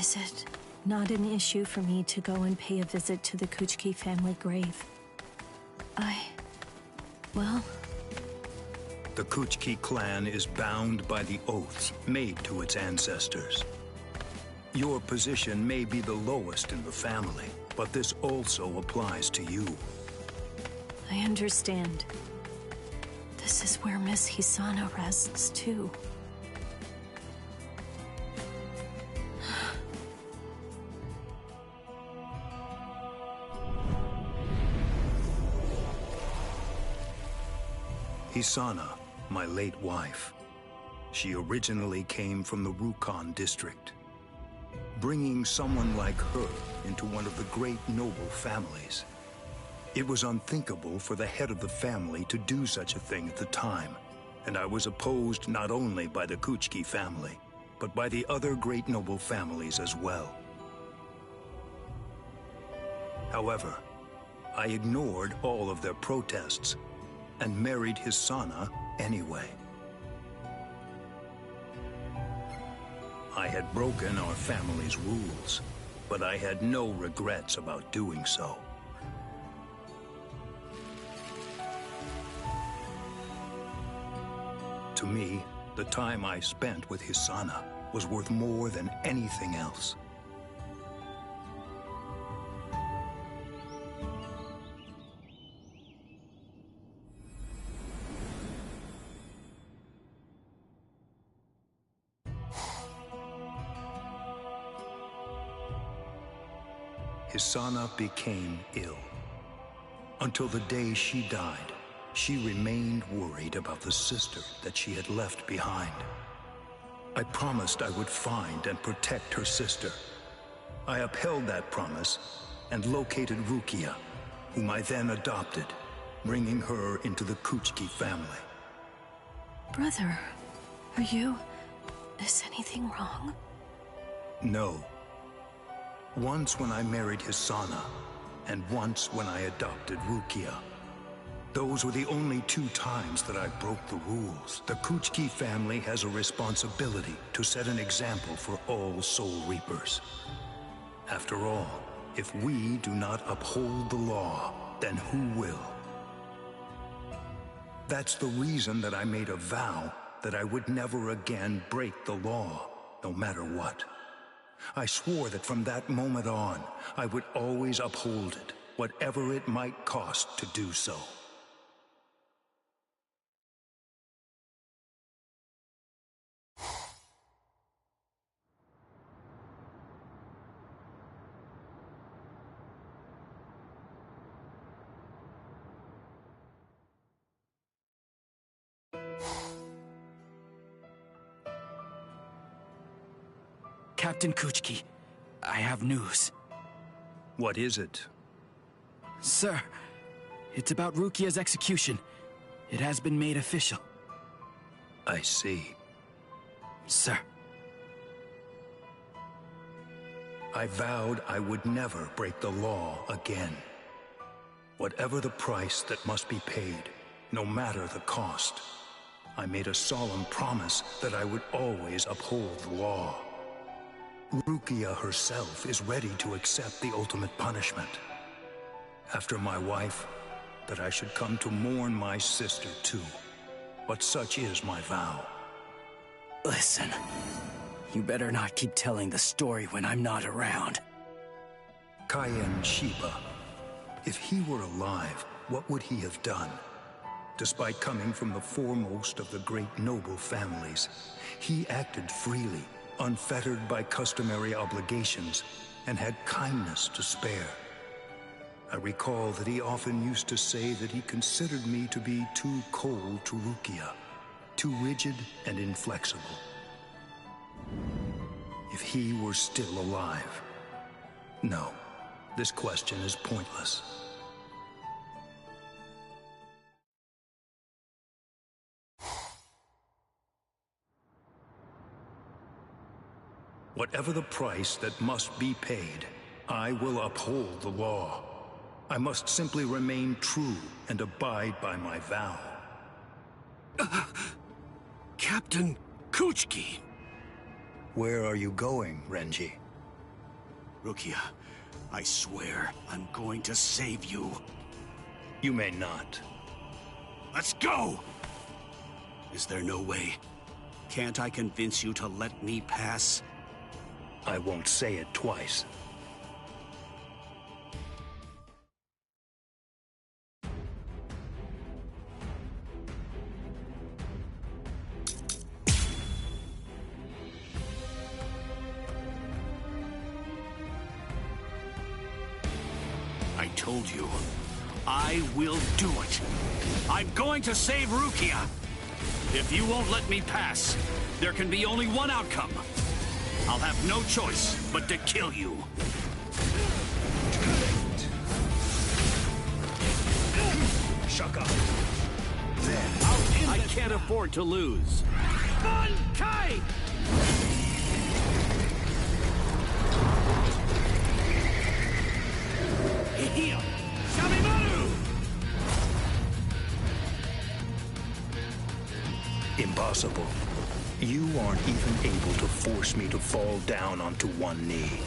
Is it not an issue for me to go and pay a visit to the Kuchiki family grave? Well... The Kuchiki clan is bound by the oaths made to its ancestors. Your position may be the lowest in the family, but this also applies to you. I understand. This is where Miss Hisana rests, too. Hisana, my late wife. She originally came from the Rukon district. Bringing someone like her into one of the great noble families. It was unthinkable for the head of the family to do such a thing at the time, and I was opposed not only by the Kuchiki family, but by the other great noble families as well. However, I ignored all of their protests and married Hisana anyway. I had broken our family's rules, but I had no regrets about doing so. To me, the time I spent with Hisana was worth more than anything else. Hisana became ill. Until the day she died, she remained worried about the sister that she had left behind. I promised I would find and protect her sister. I upheld that promise and located Rukia, whom I then adopted, bringing her into the Kuchiki family. Brother, are you... is anything wrong? No. Once when I married Hisana, and once when I adopted Rukia. Those were the only 2 times that I broke the rules. The Kuchiki family has a responsibility to set an example for all Soul Reapers. After all, if we do not uphold the law, then who will? That's the reason that I made a vow that I would never again break the law, no matter what. I swore that from that moment on, I would always uphold it, whatever it might cost to do so. Captain Kuchiki, I have news. What is it? Sir, it's about Rukia's execution. It has been made official. I see. Sir. I vowed I would never break the law again. Whatever the price that must be paid, no matter the cost, I made a solemn promise that I would always uphold the law. Rukia herself is ready to accept the ultimate punishment. After my wife, that I should come to mourn my sister too. But such is my vow. Listen, you better not keep telling the story when I'm not around. Kaien Shiba. If he were alive, what would he have done? Despite coming from the foremost of the great noble families, he acted freely, unfettered by customary obligations, and had kindness to spare. I recall that he often used to say that he considered me to be too cold to Rukia, too rigid and inflexible. If he were still alive. No, this question is pointless. Whatever the price that must be paid, I will uphold the law. I must simply remain true and abide by my vow. Captain Kuchiki! Where are you going, Renji? Rukia, I swear I'm going to save you. You may not. Let's go! Is there no way? Can't I convince you to let me pass? I won't say it twice. I told you, I will do it. I'm going to save Rukia. If you won't let me pass, there can be only one outcome. I'll have no choice but to kill you. Shaka. I can't afford to lose. Bankai! Hihio! Shamimaru! Impossible. You aren't even able to force me to fall down onto one knee.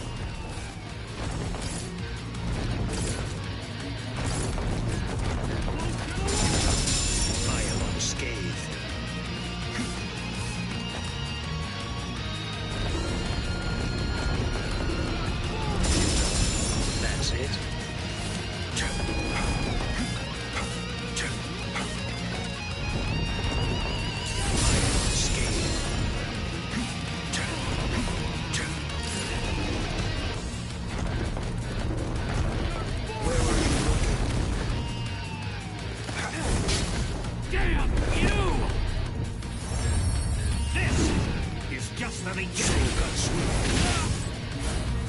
I am unscathed. That's it.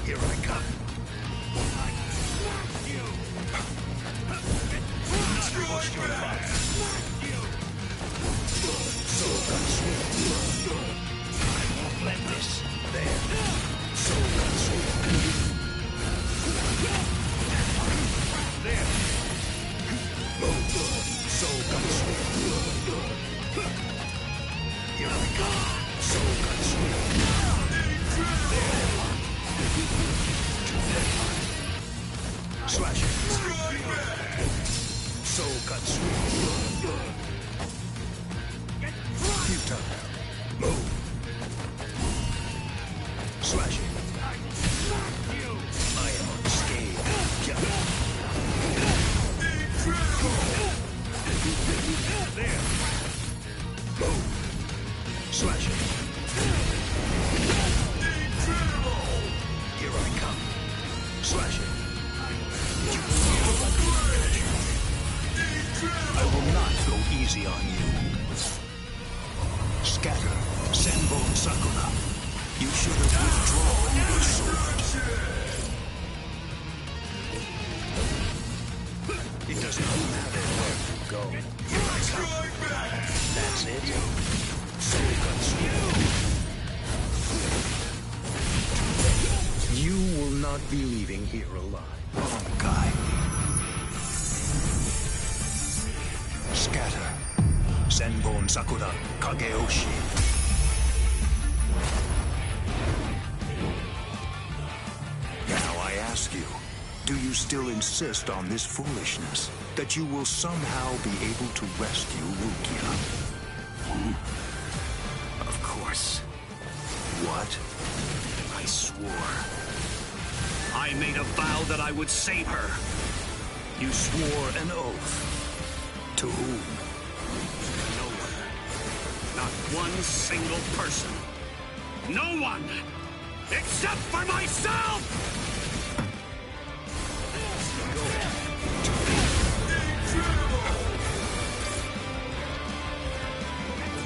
Here I come. I smack you! Not your life. So I won't let this. There. So there. So here I come. So slash it. So Katsu. Futile. Move. Slash it. I am unscathed. There. Move. Slash it. Here I come. Slash it. I will not go easy on you. Scatter, Senbon Sakura. You should have withdrawn your sword. It does not matter where you go. Here I come. That's it. You will not be leaving here alive. Honkai. Scatter. Senbon Sakura Kageoshi. Now I ask you, do you still insist on this foolishness? That you will somehow be able to rescue Rukia? Of course. What? I swore. I made a vow that I would save her. You swore an oath. To whom? No one. Not one single person. No one! Except for myself!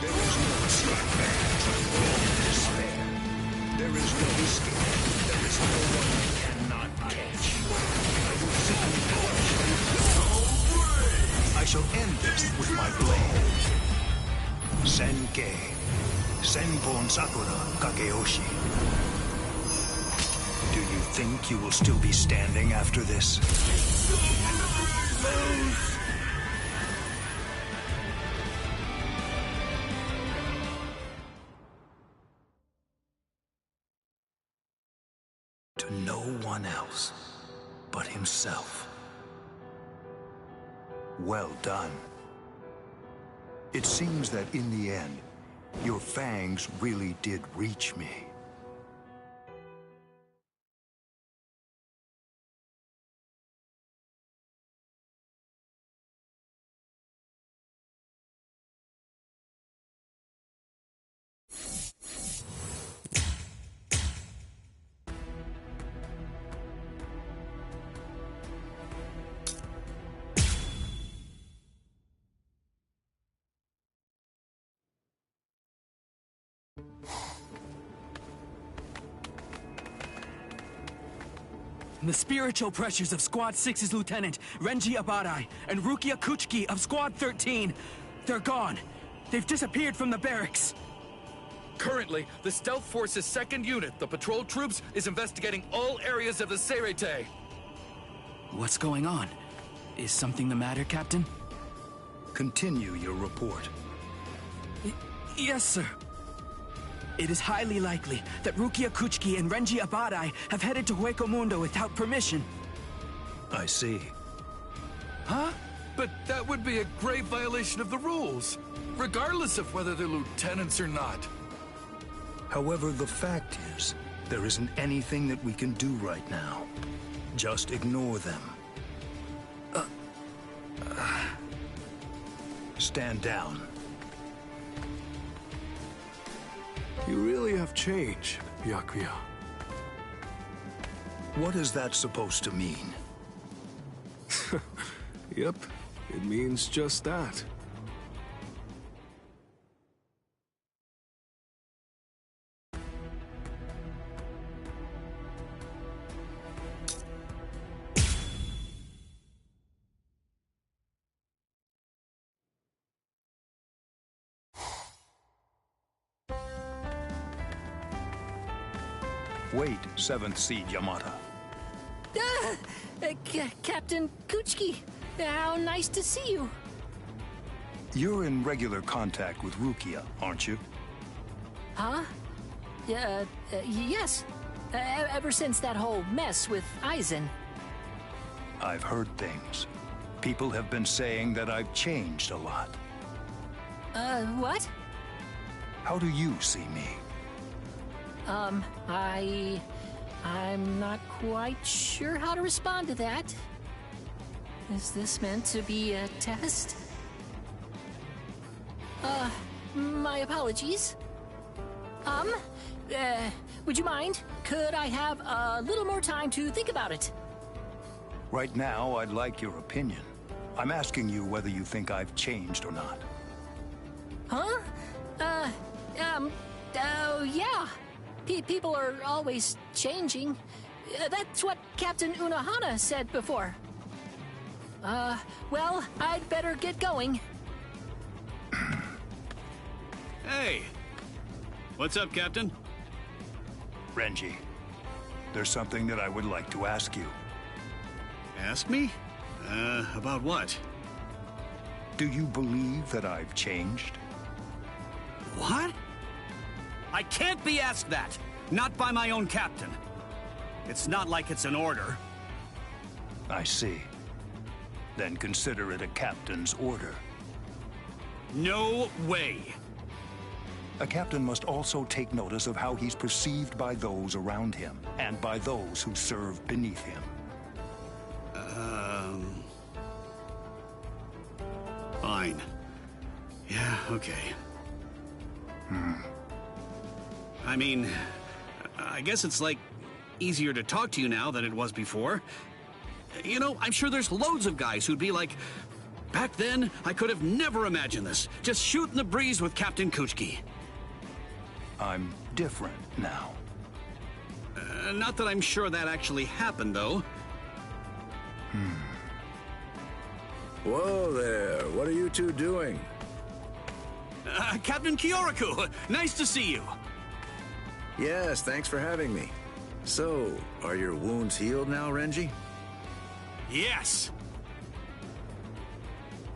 There is no despair. There is no escape. There is no one you cannot catch. I will simply crush you. I shall end this with my blade. Senkei. Senbon Sakura Kageoshi. Do you think you will still be standing after this? To know one else but himself. Well done. It seems that in the end, your fangs really did reach me. The spiritual pressures of Squad 6's Lieutenant, Renji Abadai, and Rukia Kuchiki of Squad 13, they're gone. They've disappeared from the barracks. Currently, the Stealth Force's 2nd unit, the patrol troops, is investigating all areas of the Seirete. What's going on? Is something the matter, Captain? Continue your report. Yes, sir. It is highly likely that Rukia Kuchiki and Renji Abadai have headed to Hueco Mundo without permission. I see. Huh? But that would be a grave violation of the rules, regardless of whether they're lieutenants or not. However, the fact is, there isn't anything that we can do right now. Just ignore them. Stand down. You really have changed, Byakuya. What is that supposed to mean? Yep, it means just that. Wait, 7th Seed Yamata. Captain Kuchiki, how nice to see you. You're in regular contact with Rukia, aren't you? Huh? Yes. Ever since that whole mess with Aizen. I've heard things. People have been saying that I've changed a lot. What? How do you see me? I'm not quite sure how to respond to that. Is this meant to be a test? My apologies. Would you mind? Could I have a little more time to think about it? Right now, I'd like your opinion. I'm asking you whether you think I've changed or not. Huh? Yeah. People are always changing. That's what Captain Unohana said before. Well, I'd better get going. Hey! What's up, Captain? Renji, there's something that I would like to ask you. Ask me? About what? Do you believe that I've changed? What? I can't be asked that! Not by my own captain. It's not like it's an order. I see. Then consider it a captain's order. No way! A captain must also take notice of how he's perceived by those around him, and by those who serve beneath him. Fine. Yeah, okay. I mean, I guess it's like easier to talk to you now than it was before. You know, I'm sure there's loads of guys who'd be like, back then, I could have never imagined this. Just shooting the breeze with Captain Kuchiki. I'm different now. Not that I'm sure that actually happened, though. Whoa there, what are you two doing? Captain Kyoraku, nice to see you. Yes, thanks for having me. So, are your wounds healed now, Renji? Yes.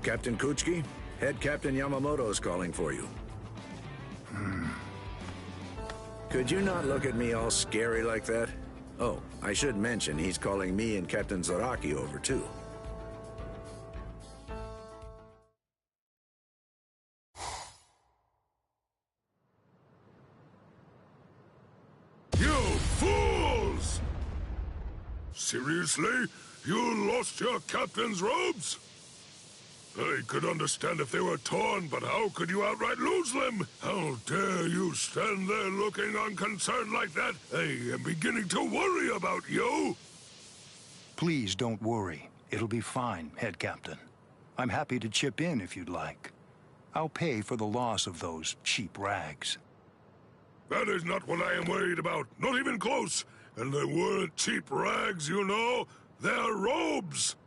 Captain Kuchiki, Head Captain Yamamoto is calling for you. Could you not look at me all scary like that? Oh, I should mention he's calling me and Captain Zaraki over, too. You fools! Seriously? You lost your captain's robes? I could understand if they were torn, but how could you outright lose them? How dare you stand there looking unconcerned like that? I am beginning to worry about you. Please don't worry. It'll be fine, Head Captain. I'm happy to chip in if you'd like. I'll pay for the loss of those cheap rags. That is not what I am worried about. Not even close. And they weren't cheap rags, you know. They're robes.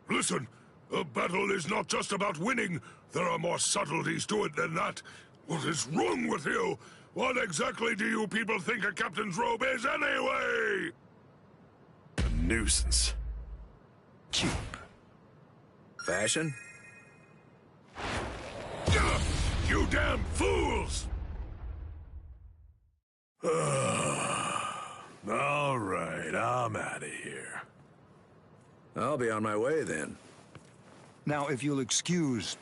Listen. A battle is not just about winning. There are more subtleties to it than that. What is wrong with you? What exactly do you people think a captain's robe is anyway? A nuisance. Cheap. Fashion? You damn fools! All right, I'm out of here. I'll be on my way then. Now, if you'll excuse...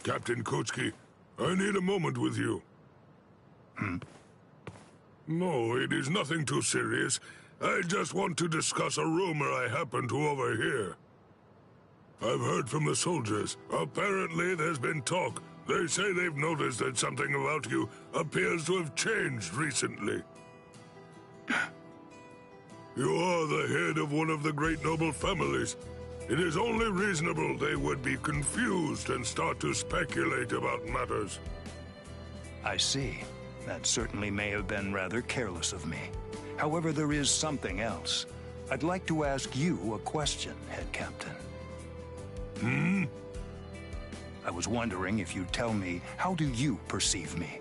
Captain Kuchki, I need a moment with you. No, it is nothing too serious. I just want to discuss a rumor I happen to overhear. I've heard from the soldiers. Apparently, there's been talk. They say they've noticed that something about you appears to have changed recently. You are the head of one of the great noble families. It is only reasonable they would be confused and start to speculate about matters. I see. That certainly may have been rather careless of me. However, there is something else. I'd like to ask you a question, Head Captain. I was wondering if you'd tell me, how do you perceive me?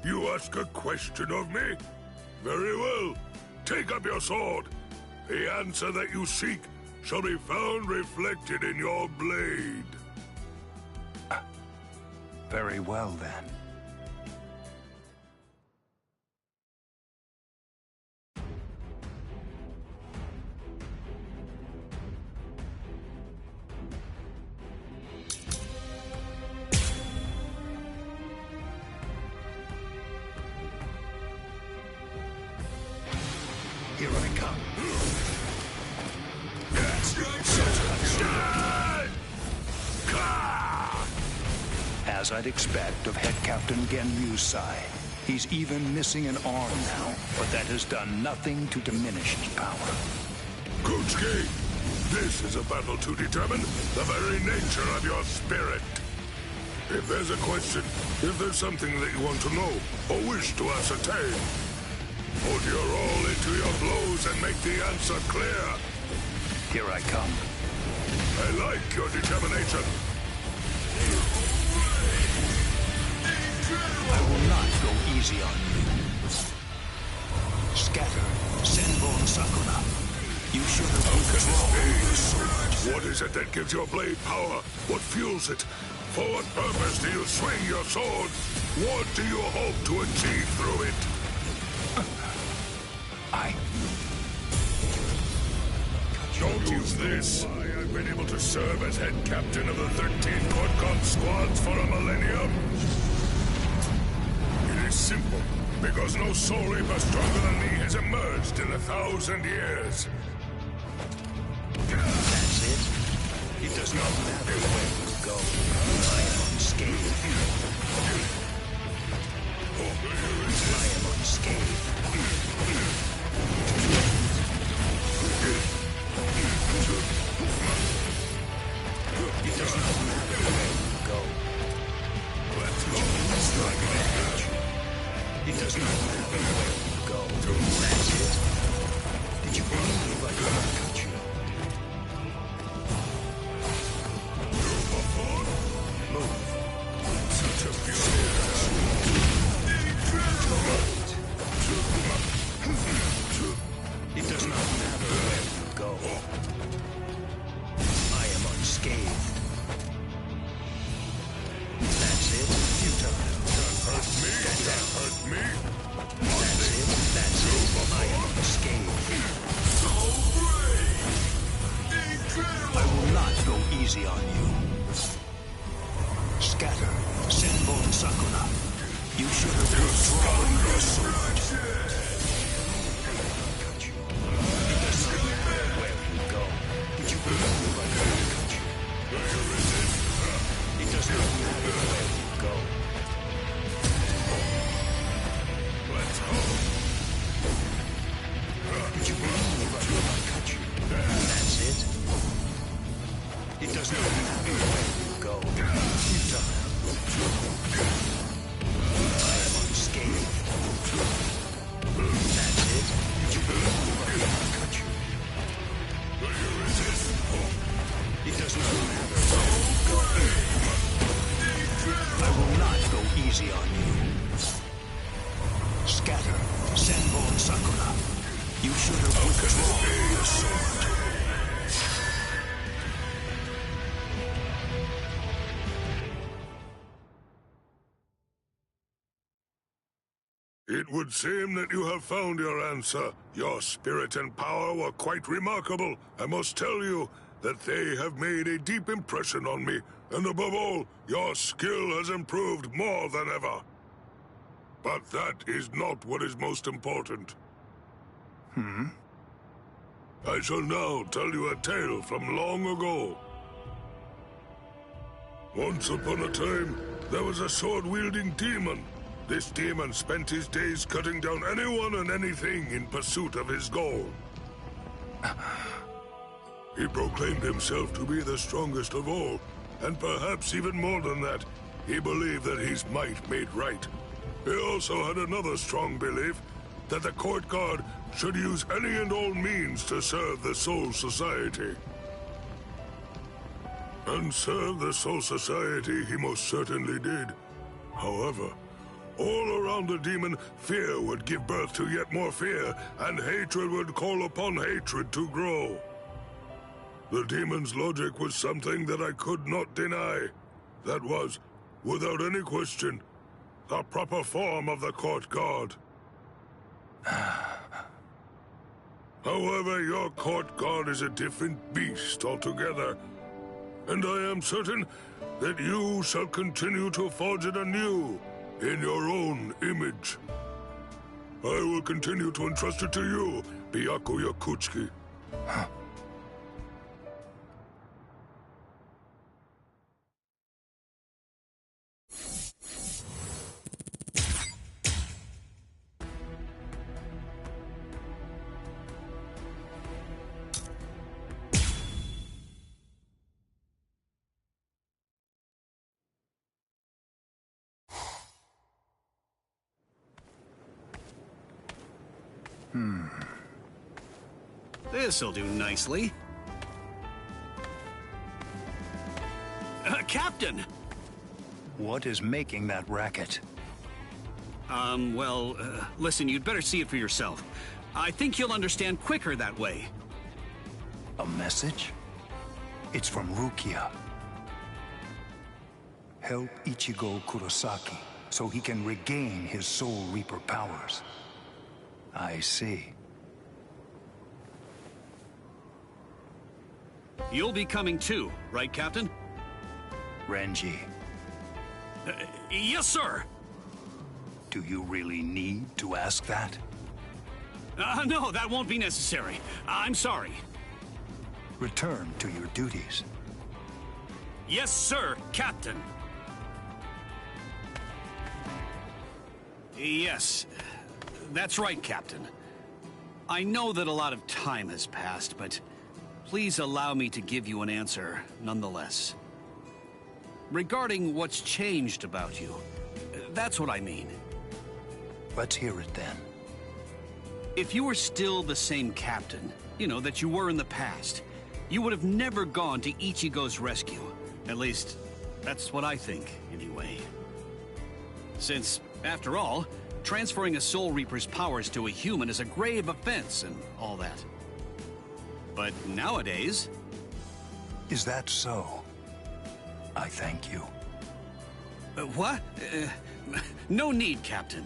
You ask a question of me? Very well. Take up your sword. The answer that you seek shall be found reflected in your blade. Very well, then. Here I come. As I'd expect of Head Captain Genyu's side, he's even missing an arm now, but that has done nothing to diminish his power. Kuchki, this is a battle to determine the very nature of your spirit. If there's a question, if there's something that you want to know, or wish to ascertain, put your all into your blows and make the answer clear. Here I come. I like your determination. I will not go easy on you. Scatter, Senbon Sakura. You should have withdrawn your sword. What is it that gives your blade power? What fuels it? For what purpose do you swing your sword? What do you hope to achieve through it? Don't use this. I've been able to serve as head captain of the 13th Court squads for a millennium. It is simple, because no soul reaper stronger than me has emerged in 1,000 years. That's it. It does not matter where you go. I am unscathed. I am unscathed. It does not matter where you go. It does not matter where you go. That's it. Did you believe I could not cut you? Such a beauty. not go easy on you. Scatter, Senbon Sakura. You should have withdrawn your sword. It does not matter where you go. Did you believe I could cut you? It does not matter where you go. Let's go. Did you believe I could cut you? That's it. It does not matter where you go. You're done. I am unscathed. That's it. Did you believe I could cut you? It does not matter where you go. I will not go easy on you. Scatter, Senbon Sakura. You should have withdrawn your sword. It would seem that you have found your answer. Your spirit and power were quite remarkable. I must tell you that they have made a deep impression on me, and above all, your skill has improved more than ever. But that is not what is most important. I shall now tell you a tale from long ago. Once upon a time, there was a sword-wielding demon. This demon spent his days cutting down anyone and anything in pursuit of his goal. He proclaimed himself to be the strongest of all, and perhaps even more than that, he believed that his might made right. He also had another strong belief, that the court guard should use any and all means to serve the Soul Society. And serve the Soul Society he most certainly did. However, all around the demon, fear would give birth to yet more fear, and hatred would call upon hatred to grow. The demon's logic was something that I could not deny. That was, without any question, the proper form of the court guard. However, your court guard is a different beast altogether, and I am certain that you shall continue to forge it anew in your own image. I will continue to entrust it to you, Byakuya Kuchiki. This'll do nicely. Captain! What is making that racket? Listen, you'd better see it for yourself. I think you'll understand quicker that way. A message? It's from Rukia. Help Ichigo Kurosaki so he can regain his Soul Reaper powers. I see. You'll be coming too, right, Captain? Renji, Yes, sir! do you really need to ask that? No, that won't be necessary. I'm sorry. Return to your duties. Yes, sir, Captain. Yes, that's right, Captain. I know that a lot of time has passed, but please allow me to give you an answer nonetheless. Regarding what's changed about you, that's what I mean. Let's hear it then. If you were still the same captain, you know, that you were in the past, you would have never gone to Ichigo's rescue. At least, that's what I think, anyway. Since, after all, transferring a Soul Reaper's powers to a human is a grave offense and all that. But nowadays... Is that so? I thank you. What? No need, Captain.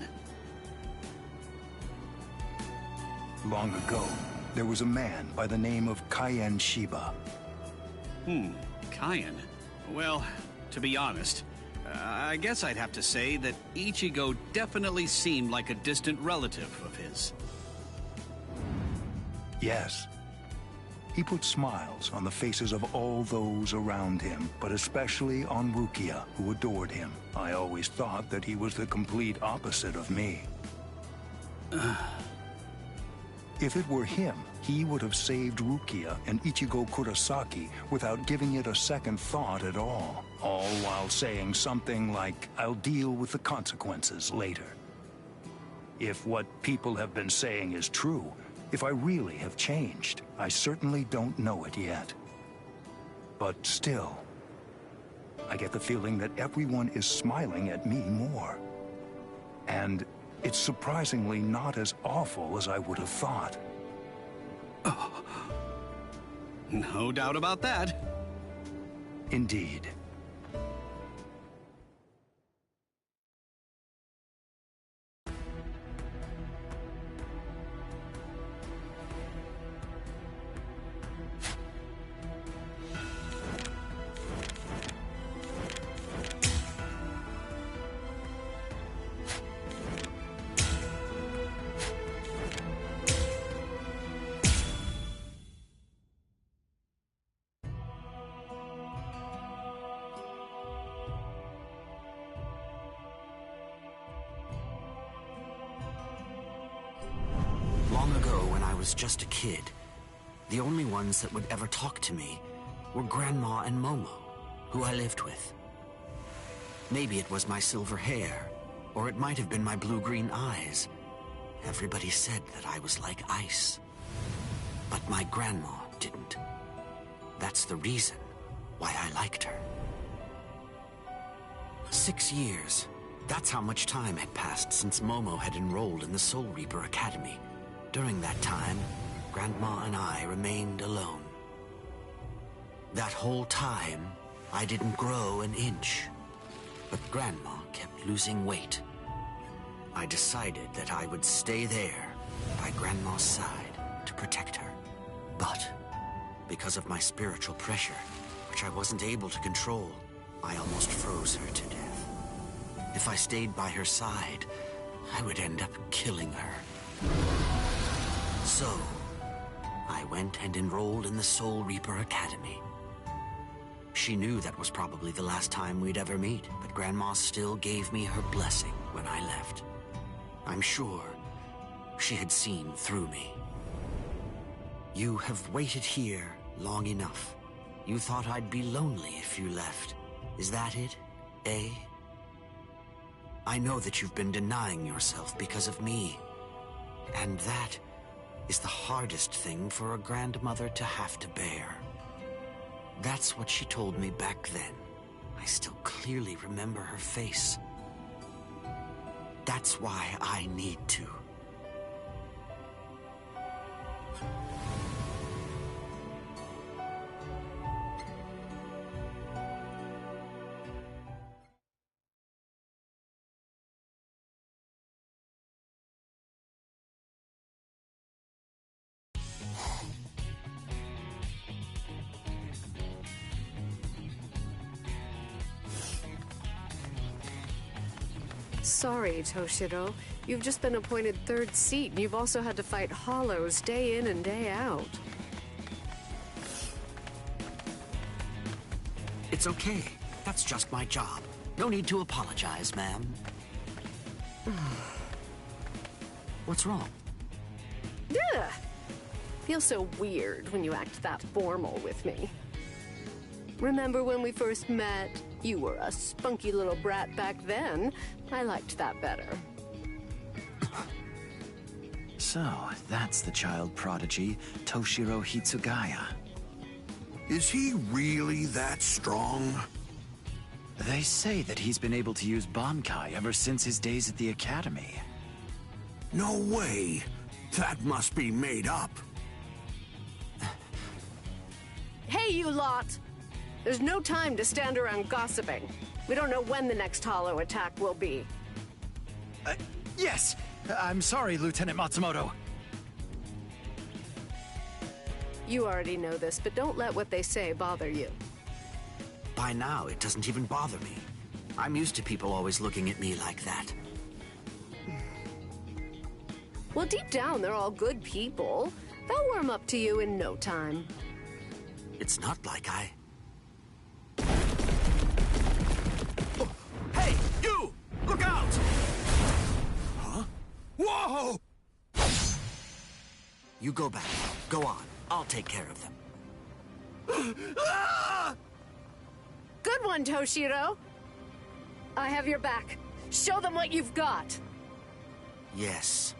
Long ago, there was a man by the name of Kaien Shiba. Kyan. Well, to be honest, I guess I'd have to say that Ichigo definitely seemed like a distant relative of his. Yes. He put smiles on the faces of all those around him, but especially on Rukia, who adored him. I always thought that he was the complete opposite of me. If it were him, he would have saved Rukia and Ichigo Kurosaki without giving it a second thought at all while saying something like, "I'll deal with the consequences later." If what people have been saying is true, if I really have changed, I certainly don't know it yet. But still, I get the feeling that everyone is smiling at me more. And it's surprisingly not as awful as I would have thought. Oh. No doubt about that. Indeed. Long ago, when I was just a kid, the only ones that would ever talk to me were Grandma and Momo, who I lived with. Maybe it was my silver hair, or it might have been my blue-green eyes. Everybody said that I was like ice. But my grandma didn't. That's the reason why I liked her. 6 years. That's how much time had passed since Momo had enrolled in the Soul Reaper Academy. During that time, Grandma and I remained alone. That whole time, I didn't grow an inch. But Grandma kept losing weight. I decided that I would stay there, by Grandma's side, to protect her. But, because of my spiritual pressure, which I wasn't able to control, I almost froze her to death. If I stayed by her side, I would end up killing her. So, I went and enrolled in the Soul Reaper Academy. She knew that was probably the last time we'd ever meet, but Grandma still gave me her blessing when I left. I'm sure she had seen through me. You have waited here long enough. You thought I'd be lonely if you left. Is that it, eh? I know that you've been denying yourself because of me. And that is the hardest thing for a grandmother to have to bear. That's what she told me back then. I still clearly remember her face. That's why I need to. Sorry, Toshiro. You've just been appointed third seat, and you've also had to fight hollows day in and day out. It's okay. That's just my job. No need to apologize, ma'am. What's wrong? Ugh. Feels so weird when you act that formal with me. Remember when we first met? You were a spunky little brat back then. I liked that better. So, that's the child prodigy, Toshiro Hitsugaya. Is he really that strong? They say that he's been able to use Bankai ever since his days at the academy. No way. That must be made up. Hey, you lot! There's no time to stand around gossiping. We don't know when the next hollow attack will be. Yes! I'm sorry, Lieutenant Matsumoto. You already know this, but don't let what they say bother you. By now, it doesn't even bother me. I'm used to people always looking at me like that. Well, deep down, they're all good people. They'll warm up to you in no time. It's not like I... Oh, hey, you! Look out! Huh? Whoa! You go back. Go on. I'll take care of them. Good one, Toshiro. I have your back. Show them what you've got. Yes.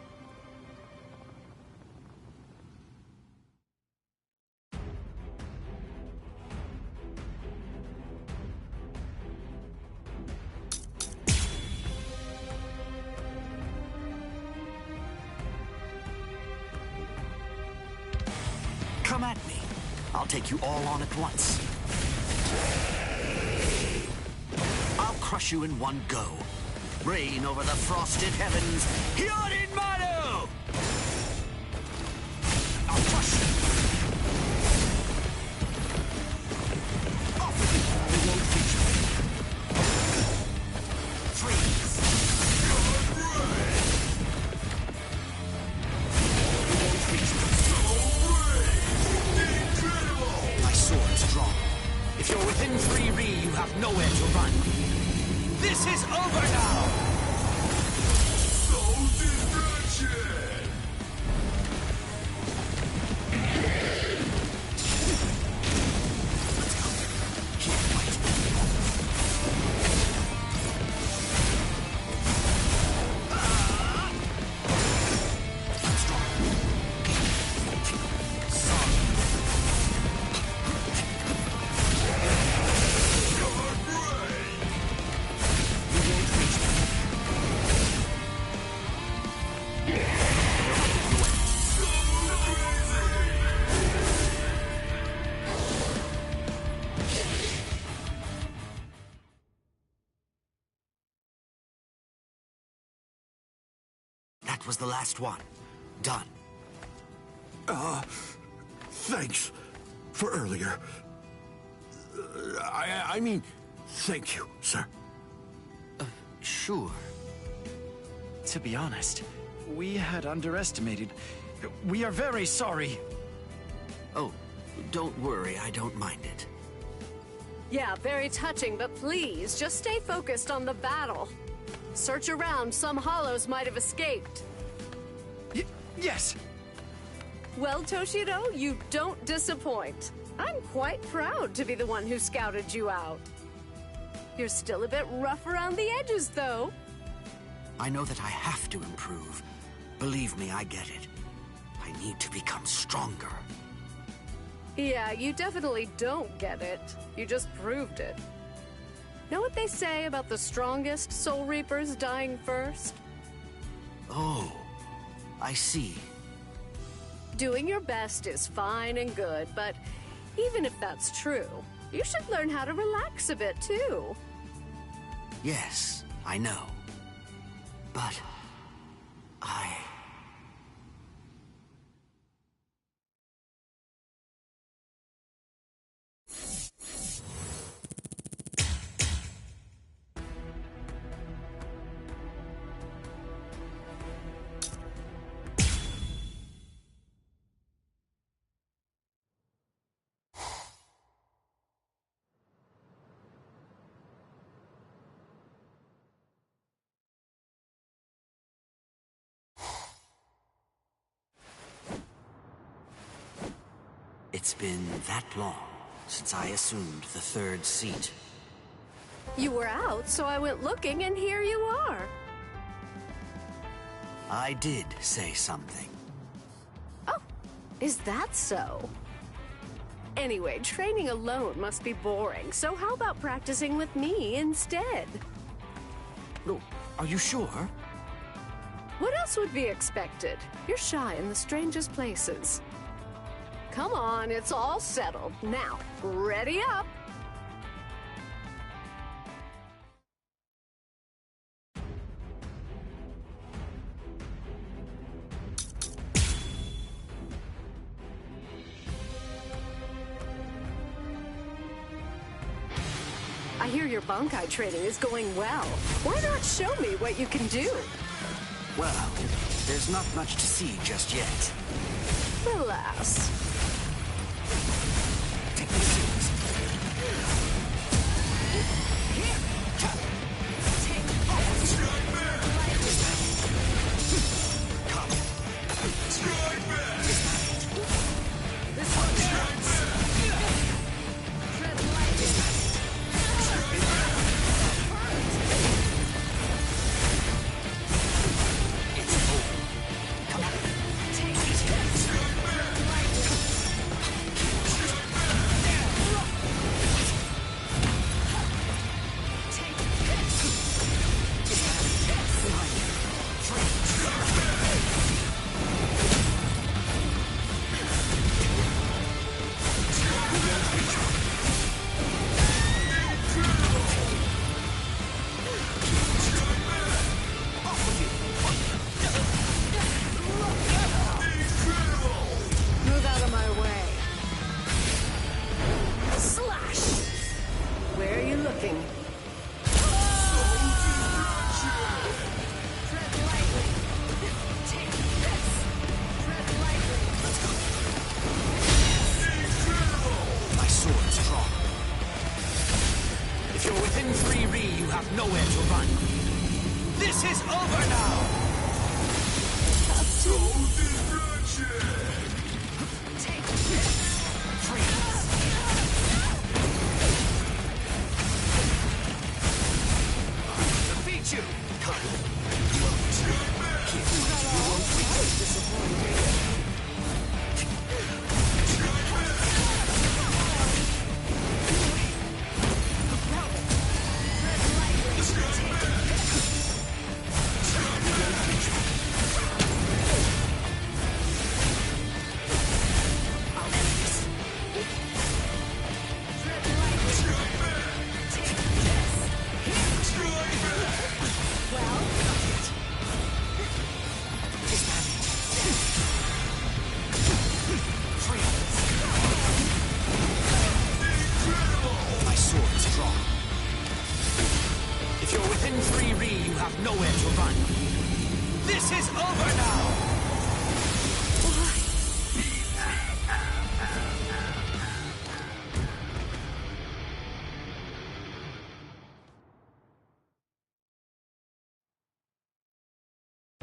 Come at me. I'll take you all on at once. I'll crush you in one go. Reign over the frosted heavens. Hyorin Manu! I'll crush you. Off with you. They won't reach me. Freeze. They won't reach me. My sword's drawn. If you're within 3 Ri, you have nowhere to run. This is over now! Soul destruction! Let's go. Can't fight. I'm strong. Sorry. That was the last one. Done. Thanks for earlier. I mean, thank you, sir. Sure. To be honest, we had underestimated. We are very sorry. Oh, don't worry, I don't mind it. Yeah, very touching, but please, just stay focused on the battle. Search around, some hollows might have escaped. Yes! Well, Toshiro, you don't disappoint. I'm quite proud to be the one who scouted you out. You're still a bit rough around the edges, though. I know that I have to improve. Believe me, I get it. I need to become stronger. Yeah, you definitely don't get it. You just proved it. Know what they say about the strongest Soul Reapers dying first? Oh, I see. Doing your best is fine and good, but even if that's true, you should learn how to relax a bit, too. Yes, I know. But... It's been that long since I assumed the 3rd seat. You were out, so I went looking, and here you are. I did say something. Oh, is that so? Anyway, training alone must be boring, so how about practicing with me instead? No, are you sure? What else would be expected? You're shy in the strangest places. Come on, it's all settled. Now, ready up! I hear your Bankai training is going well. Why not show me what you can do? Well, there's not much to see just yet. Alas. Take this seriously.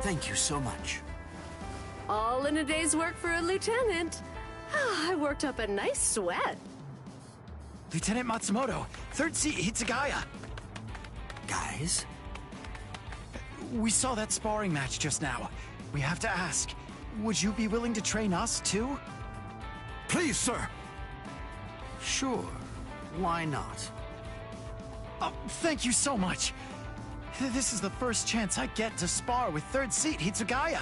Thank you so much. All in a day's work for a lieutenant. I worked up a nice sweat. Lieutenant Matsumoto, 3rd Seat Hitsugaya. Guys? We saw that sparring match just now. We have to ask, would you be willing to train us, too? Please, sir. Sure. Why not? Oh, thank you so much. This is the first chance I get to spar with 3rd Seat Hitsugaya.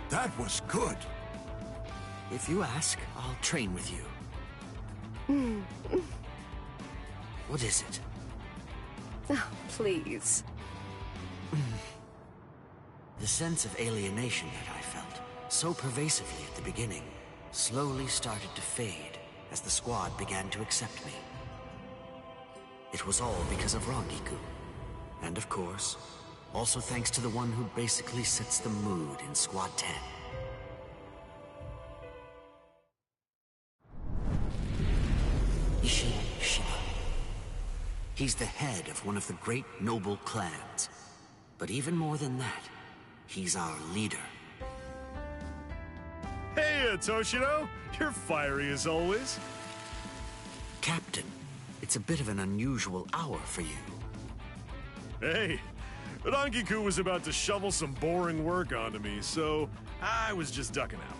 That was good. If you ask, I'll train with you. What is it? Oh, please. The sense of alienation that I felt, so pervasively at the beginning, slowly started to fade as the squad began to accept me. It was all because of Rangiku. And of course, also thanks to the one who basically sets the mood in Squad 10. Isshin Shiba. He's the head of one of the great noble clans. But even more than that, he's our leader. Hey, Toshiro! You're fiery as always. Captain, it's a bit of an unusual hour for you. Hey, Rangiku was about to shovel some boring work onto me, so I was just ducking out.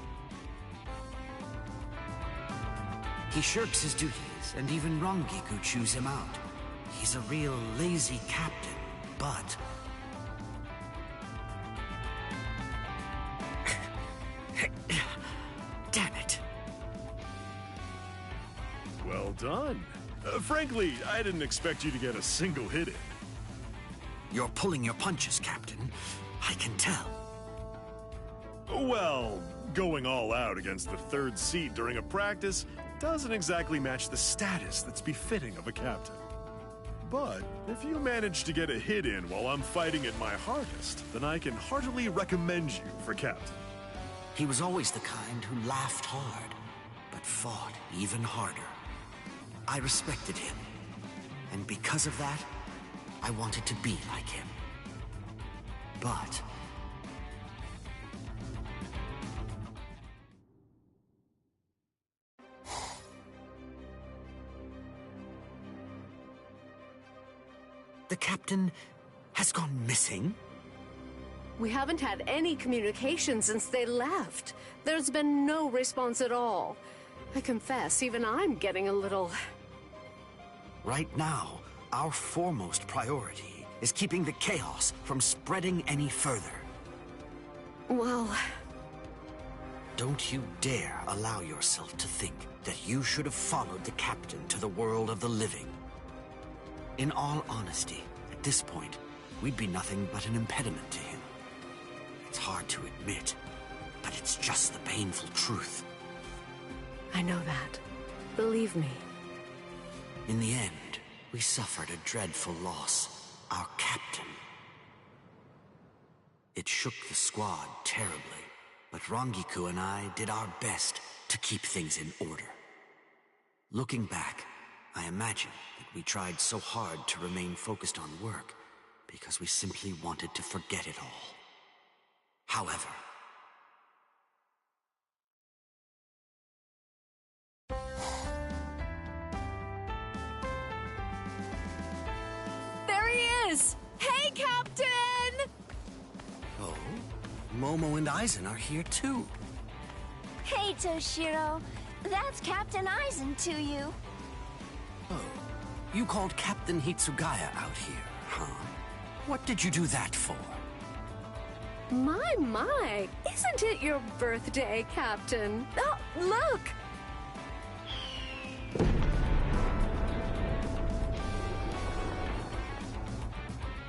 He shirks his duties, and even Rangiku chews him out. He's a real lazy captain, but... Damn it. Well done. Frankly, I didn't expect you to get a single hit in. You're pulling your punches, Captain. I can tell. Well, going all out against the 3rd Seat during a practice doesn't exactly match the status that's befitting of a captain. But if you manage to get a hit in while I'm fighting at my hardest, then I can heartily recommend you for captain. He was always the kind who laughed hard, but fought even harder. I respected him, and because of that, I wanted to be like him. But the captain has gone missing? We haven't had any communication since they left. There's been no response at all. I confess, even I'm getting a little... Right now, our foremost priority is keeping the chaos from spreading any further. Well... Don't you dare allow yourself to think that you should have followed the captain to the world of the living. In all honesty, at this point, we'd be nothing but an impediment to him. It's hard to admit, but it's just the painful truth. I know that. Believe me. In the end, we suffered a dreadful loss. Our captain. It shook the squad terribly, but Rangiku and I did our best to keep things in order. Looking back, I imagine that we tried so hard to remain focused on work because we simply wanted to forget it all. However, there he is! Hey, Captain! oh, Momo and Aizen are here too. Hey, Toshiro. That's Captain Aizen to you. Oh, you called Captain Hitsugaya out here, huh? What did you do that for? My, isn't it your birthday, Captain? Oh, look!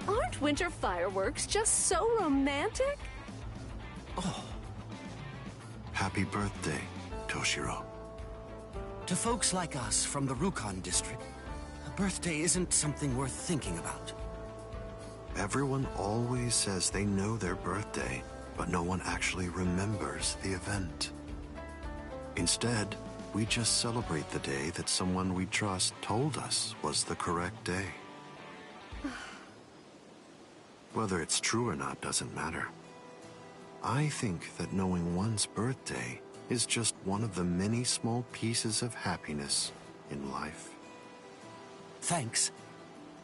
Aren't winter fireworks just so romantic? Oh. Happy birthday, Toshiro. To folks like us from the Rukon district, a birthday isn't something worth thinking about. Everyone always says they know their birthday, but no one actually remembers the event. Instead, we just celebrate the day that someone we trust told us was the correct day. Whether it's true or not doesn't matter. I think that knowing one's birthday is just one of the many small pieces of happiness in life. Thanks,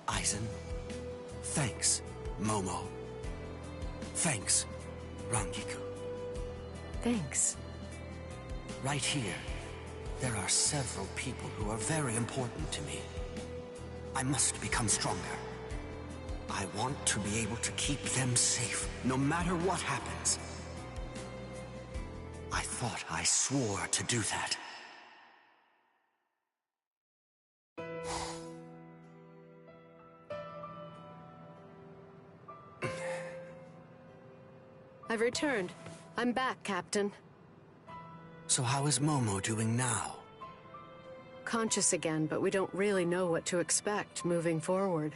Aizen. Thanks, Momo. Thanks, Rangiku. Thanks. Right here, there are several people who are very important to me. I must become stronger. I want to be able to keep them safe, no matter what happens. I thought I swore to do that. I've returned. I'm back, Captain. So how is Momo doing now? Conscious again, but we don't really know what to expect moving forward.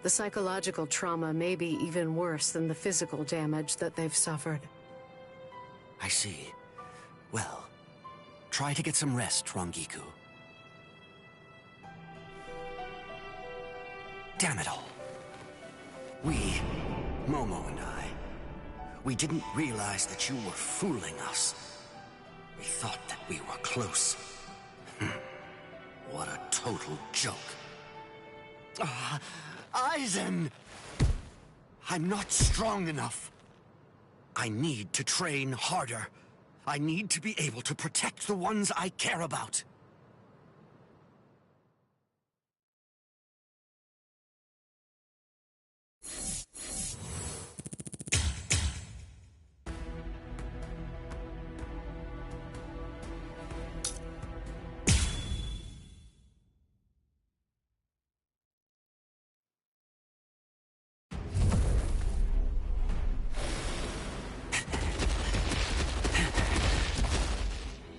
The psychological trauma may be even worse than the physical damage that they've suffered. I see. Well, try to get some rest, Rangiku. Damn it all. We, Momo and I, we didn't realize that you were fooling us. We thought that we were close. What a total joke. Aizen! I'm not strong enough. I need to train harder. I need to be able to protect the ones I care about.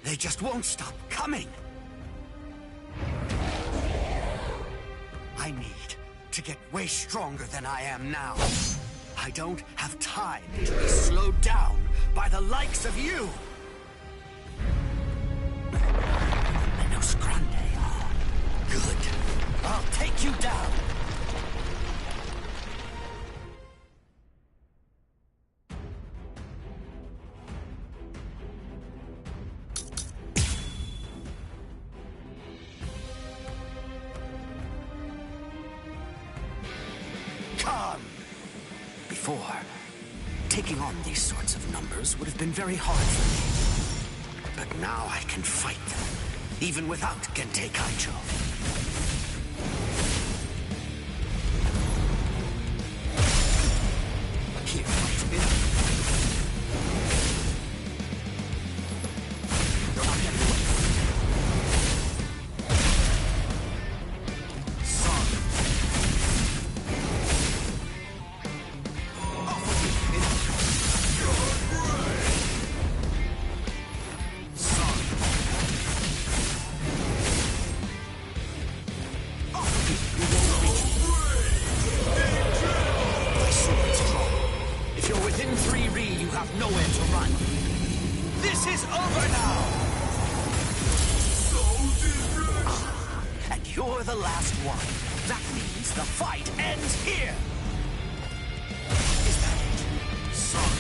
They just won't stop coming. I need to get way stronger than I am now. I don't have time to be slowed down by the likes of you! Menos Grande. Good. I'll take you down. Come! Before, taking on these sorts of numbers would have been very hard for me. But now I can fight them, even without Gente Kaicho. Here, fight me. You're not getting away. Son. Nowhere to run. This is over now! And you're the last one. That means the fight ends here! Is that it, son?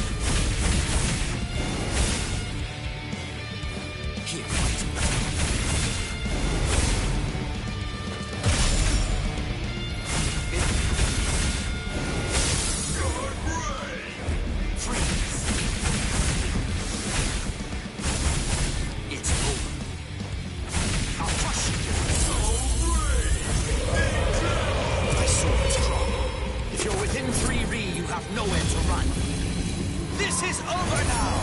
Here, fight. Nowhere to run. This is over now!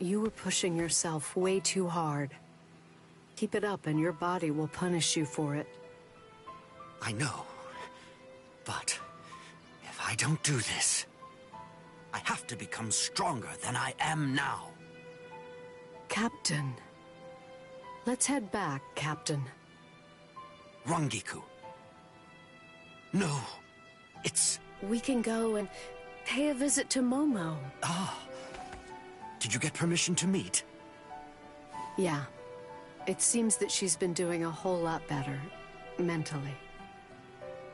You were pushing yourself way too hard. Keep it up and your body will punish you for it. I know. But if I don't do this, I have to become stronger than I am now. Captain. Let's head back, Captain. Rangiku. No. It's... We can go and pay a visit to Momo. Ah. Did you get permission to meet? Yeah. It seems that she's been doing a whole lot better, mentally.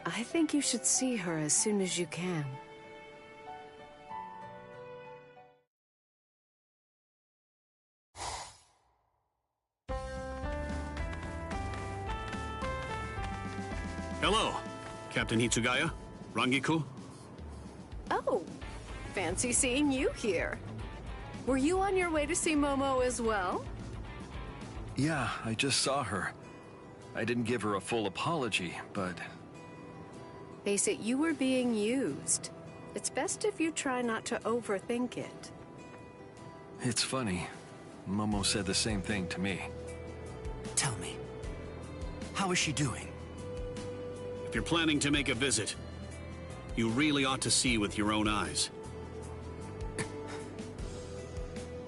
I think you should see her as soon as you can. Hello, Captain Hitsugaya, Rangiku. Oh, fancy seeing you here. Were you on your way to see Momo as well? Yeah, I just saw her. I didn't give her a full apology, but... Face it, you were being used. It's best if you try not to overthink it. It's funny. Momo said the same thing to me. Tell me, how is she doing? If you're planning to make a visit, you really ought to see with your own eyes.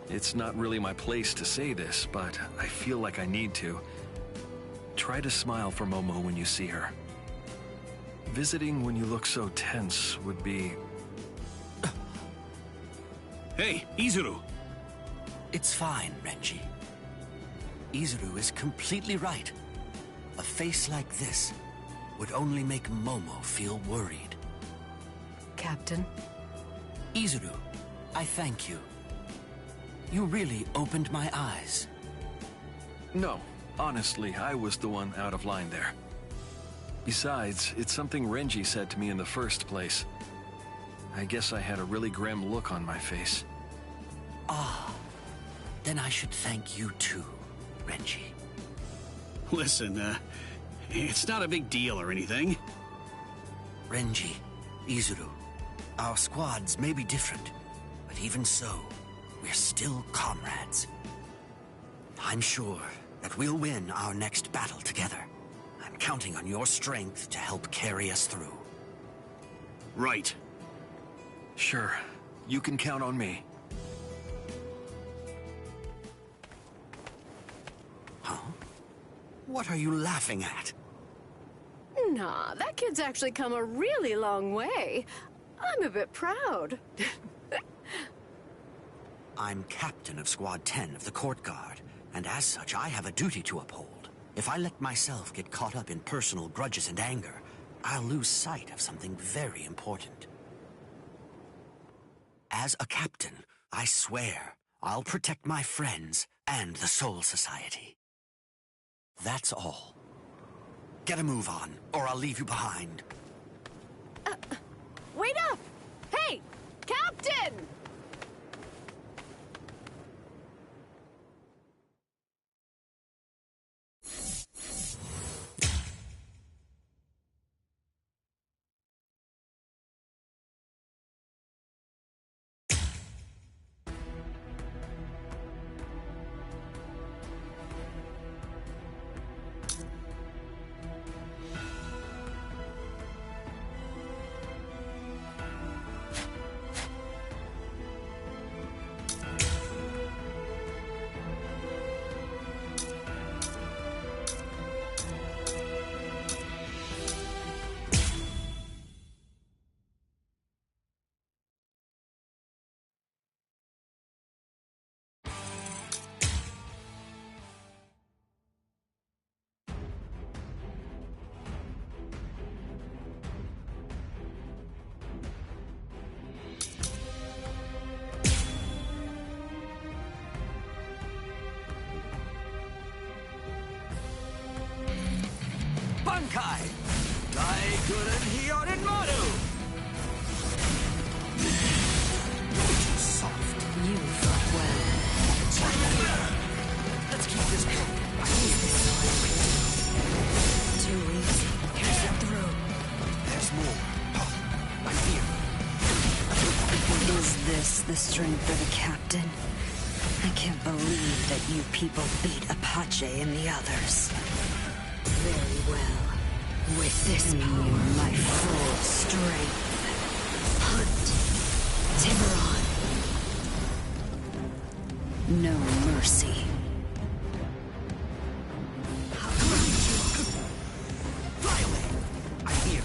It's not really my place to say this, but I feel like I need to. Try to smile for Momo when you see her. Visiting when you look so tense would be... Hey, Izuru! It's fine, Renji. Izuru is completely right. A face like this would only make Momo feel worried. Captain? Izuru, I thank you. You really opened my eyes. No, honestly, I was the one out of line there. Besides, it's something Renji said to me in the first place. I guess I had a really grim look on my face. Ah, then I should thank you too, Renji. Listen, it's not a big deal or anything. Renji, Izuru, our squads may be different, but even so, we're still comrades. I'm sure that we'll win our next battle together. I'm counting on your strength to help carry us through. Right. Sure. You can count on me. Huh? What are you laughing at? Nah, that kid's actually come a really long way. I'm a bit proud. I'm captain of Squad 10 of the Court Guard, and as such, I have a duty to uphold. If I let myself get caught up in personal grudges and anger, I'll lose sight of something very important. As a captain, I swear I'll protect my friends and the Soul Society. That's all. Get a move on, or I'll leave you behind. Wait up! Hey, Captain! Bankai! Daiguren Hyorin Maru! Too soft. You fought well. Let's keep this going. Too easy. Here's it through. There's more. I'm here. Is this the strength of a captain? I can't believe that you people beat Apache and the others. Very well. With this power, my full strength. Hunt. Tiburon. No mercy. Fly away. I'm here.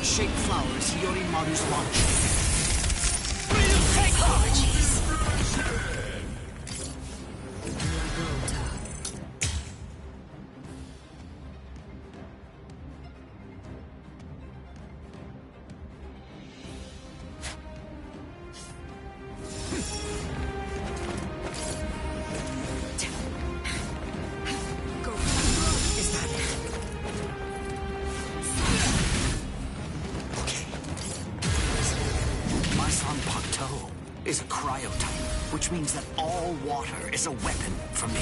Shaped flowers, Yorimaru's launch. Take apologies. Is a cryotype, which means that all water is a weapon for me.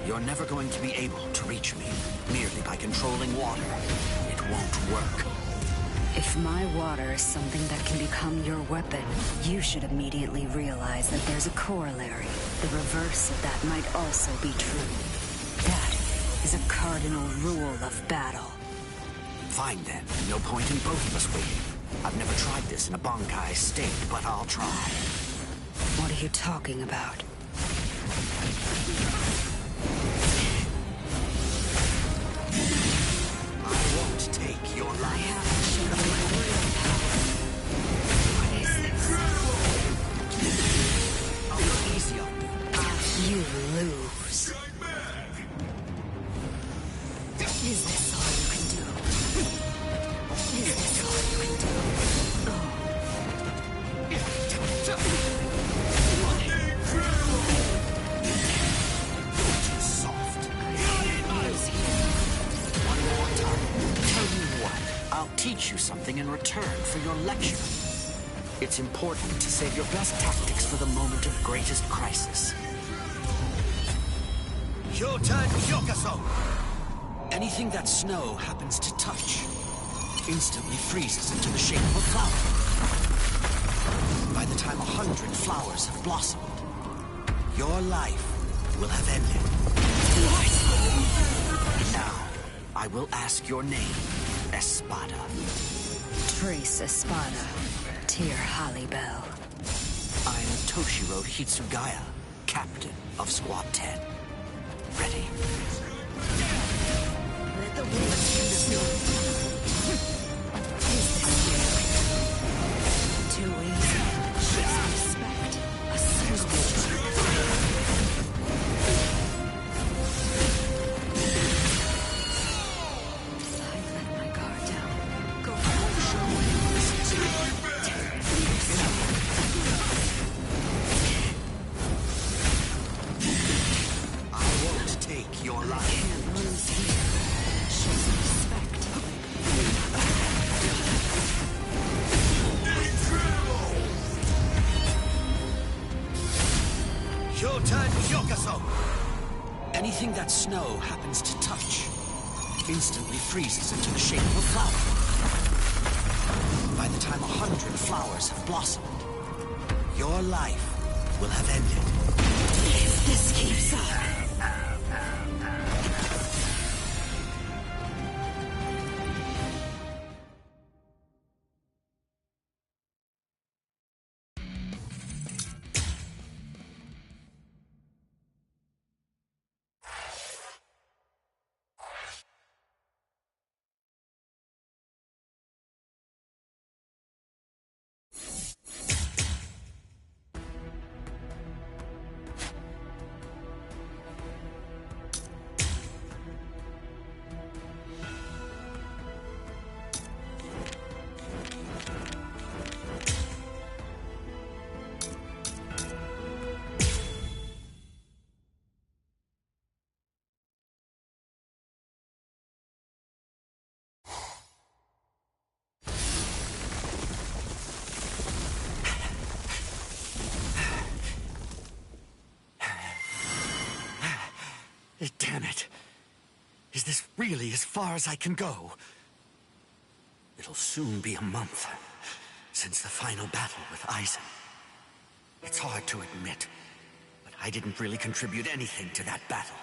You're never going to be able to reach me merely by controlling water. It won't work. If my water is something that can become your weapon, you should immediately realize that there's a corollary. The reverse of that might also be true. That is a cardinal rule of battle. Fine then. No point in both of us waiting. I've never tried this in a Bankai state, but I'll try. What are you talking about? I won't take your life. I haven't shown you my real power. What is this? I'll go easy on you. You lose. Is this all you can do? Is this all you can do? teach you something in return for your lecture. It's important to save your best tactics for the moment of greatest crisis. Hyotan Hyokaso! Anything that snow happens to touch instantly freezes into the shape of a flower. By the time 100 flowers have blossomed, your life will have ended. Now, I will ask your name, Espada. Trace Espada, Tyr Hollybell. I'm Toshiro Hitsugaya, Captain of Squad 10. Ready? Let the world hear this Too easy. Respect. A single I let my guard down. Go I won't take your life. Can't lose here. Show some respect. Hyotan Hyokaso! Anything that snow happens to touch instantly freezes into the shape of a flower. By the time 100 flowers have blossomed, your life will have ended. If this keeps up. Damn it. Is this really as far as I can go? It'll soon be a month since the final battle with Aizen. It's hard to admit, but I didn't really contribute anything to that battle.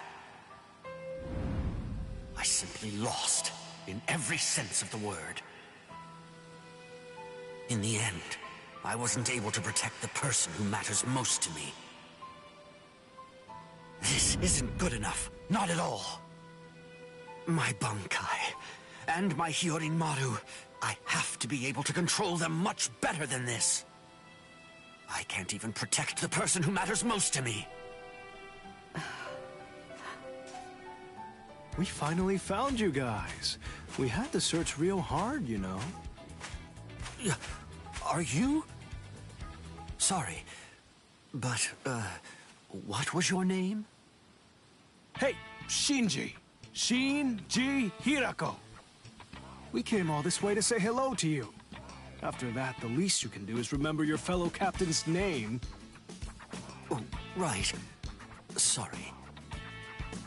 I simply lost in every sense of the word. In the end, I wasn't able to protect the person who matters most to me. This isn't good enough. Not at all. My Bankai and my Hyorin-Maru, I have to be able to control them much better than this. I can't even protect the person who matters most to me. We finally found you guys. We had to search real hard, you know. Are you? Sorry, but, what was your name? Hey, Shinji. Shinji Hirako. We came all this way to say hello to you. After that, the least you can do is remember your fellow captain's name. Oh, right. Sorry.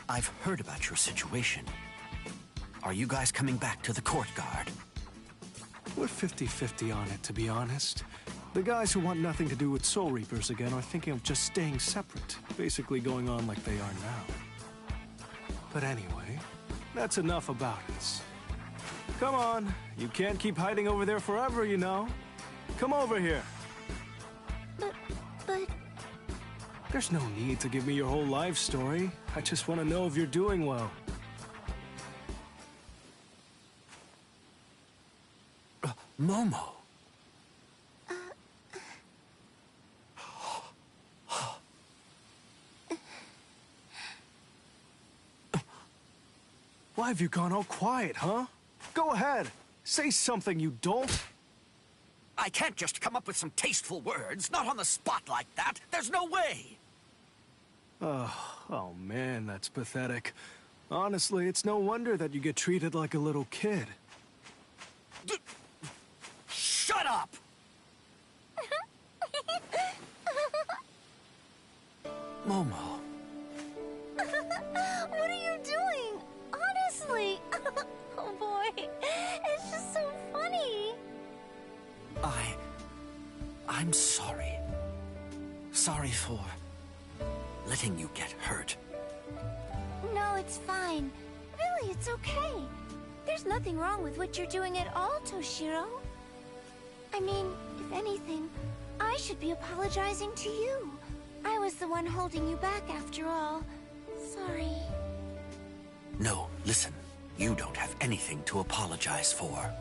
I've heard about your situation. Are you guys coming back to the court guard? We're 50-50 on it, to be honest. The guys who want nothing to do with Soul Reapers again are thinking of just staying separate, basically going on like they are now. But anyway, that's enough about us. Come on, you can't keep hiding over there forever, you know. Come over here. But... There's no need to give me your whole life story. I just want to know if you're doing well. Momo. Why have you gone all quiet, huh? Go ahead. Say something, you dolt. I can't just come up with some tasteful words, not on the spot like that. There's no way. Oh man, that's pathetic. Honestly, it's no wonder that you get treated like a little kid. I'm sorry. Sorry for letting you get hurt. No, it's fine. Really, it's okay. There's nothing wrong with what you're doing at all, Toshiro. I mean, if anything, I should be apologizing to you. I was the one holding you back after all. Sorry. No, listen. You don't have anything to apologize for.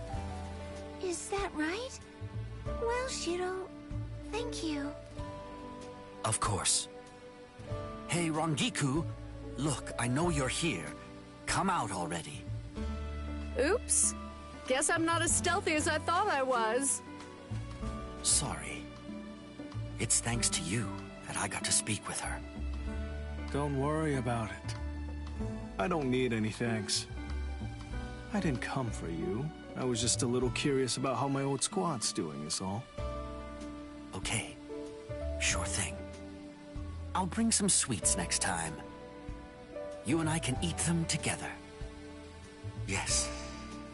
Is that right? Well, Shiro, thank you. Of course. Hey, Rangiku. Look, I know you're here. Come out already. Oops. Guess I'm not as stealthy as I thought I was. Sorry. It's thanks to you that I got to speak with her. Don't worry about it. I don't need any thanks. I didn't come for you. I was just a little curious about how my old squad's doing, is all. Okay. Sure thing. I'll bring some sweets next time. You and I can eat them together. Yes,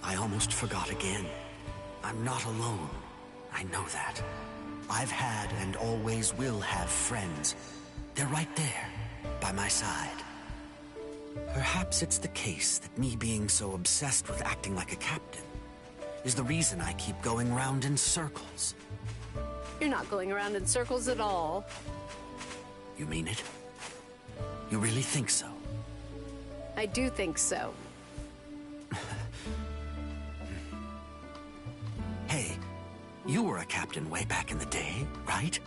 I almost forgot again. I'm not alone. I know that. I've had and always will have friends. They're right there, by my side. Perhaps it's the case that me being so obsessed with acting like a captain is the reason I keep going round in circles. You're not going around in circles at all. You mean it? You really think so? I do think so. Hey, you were a captain way back in the day, right?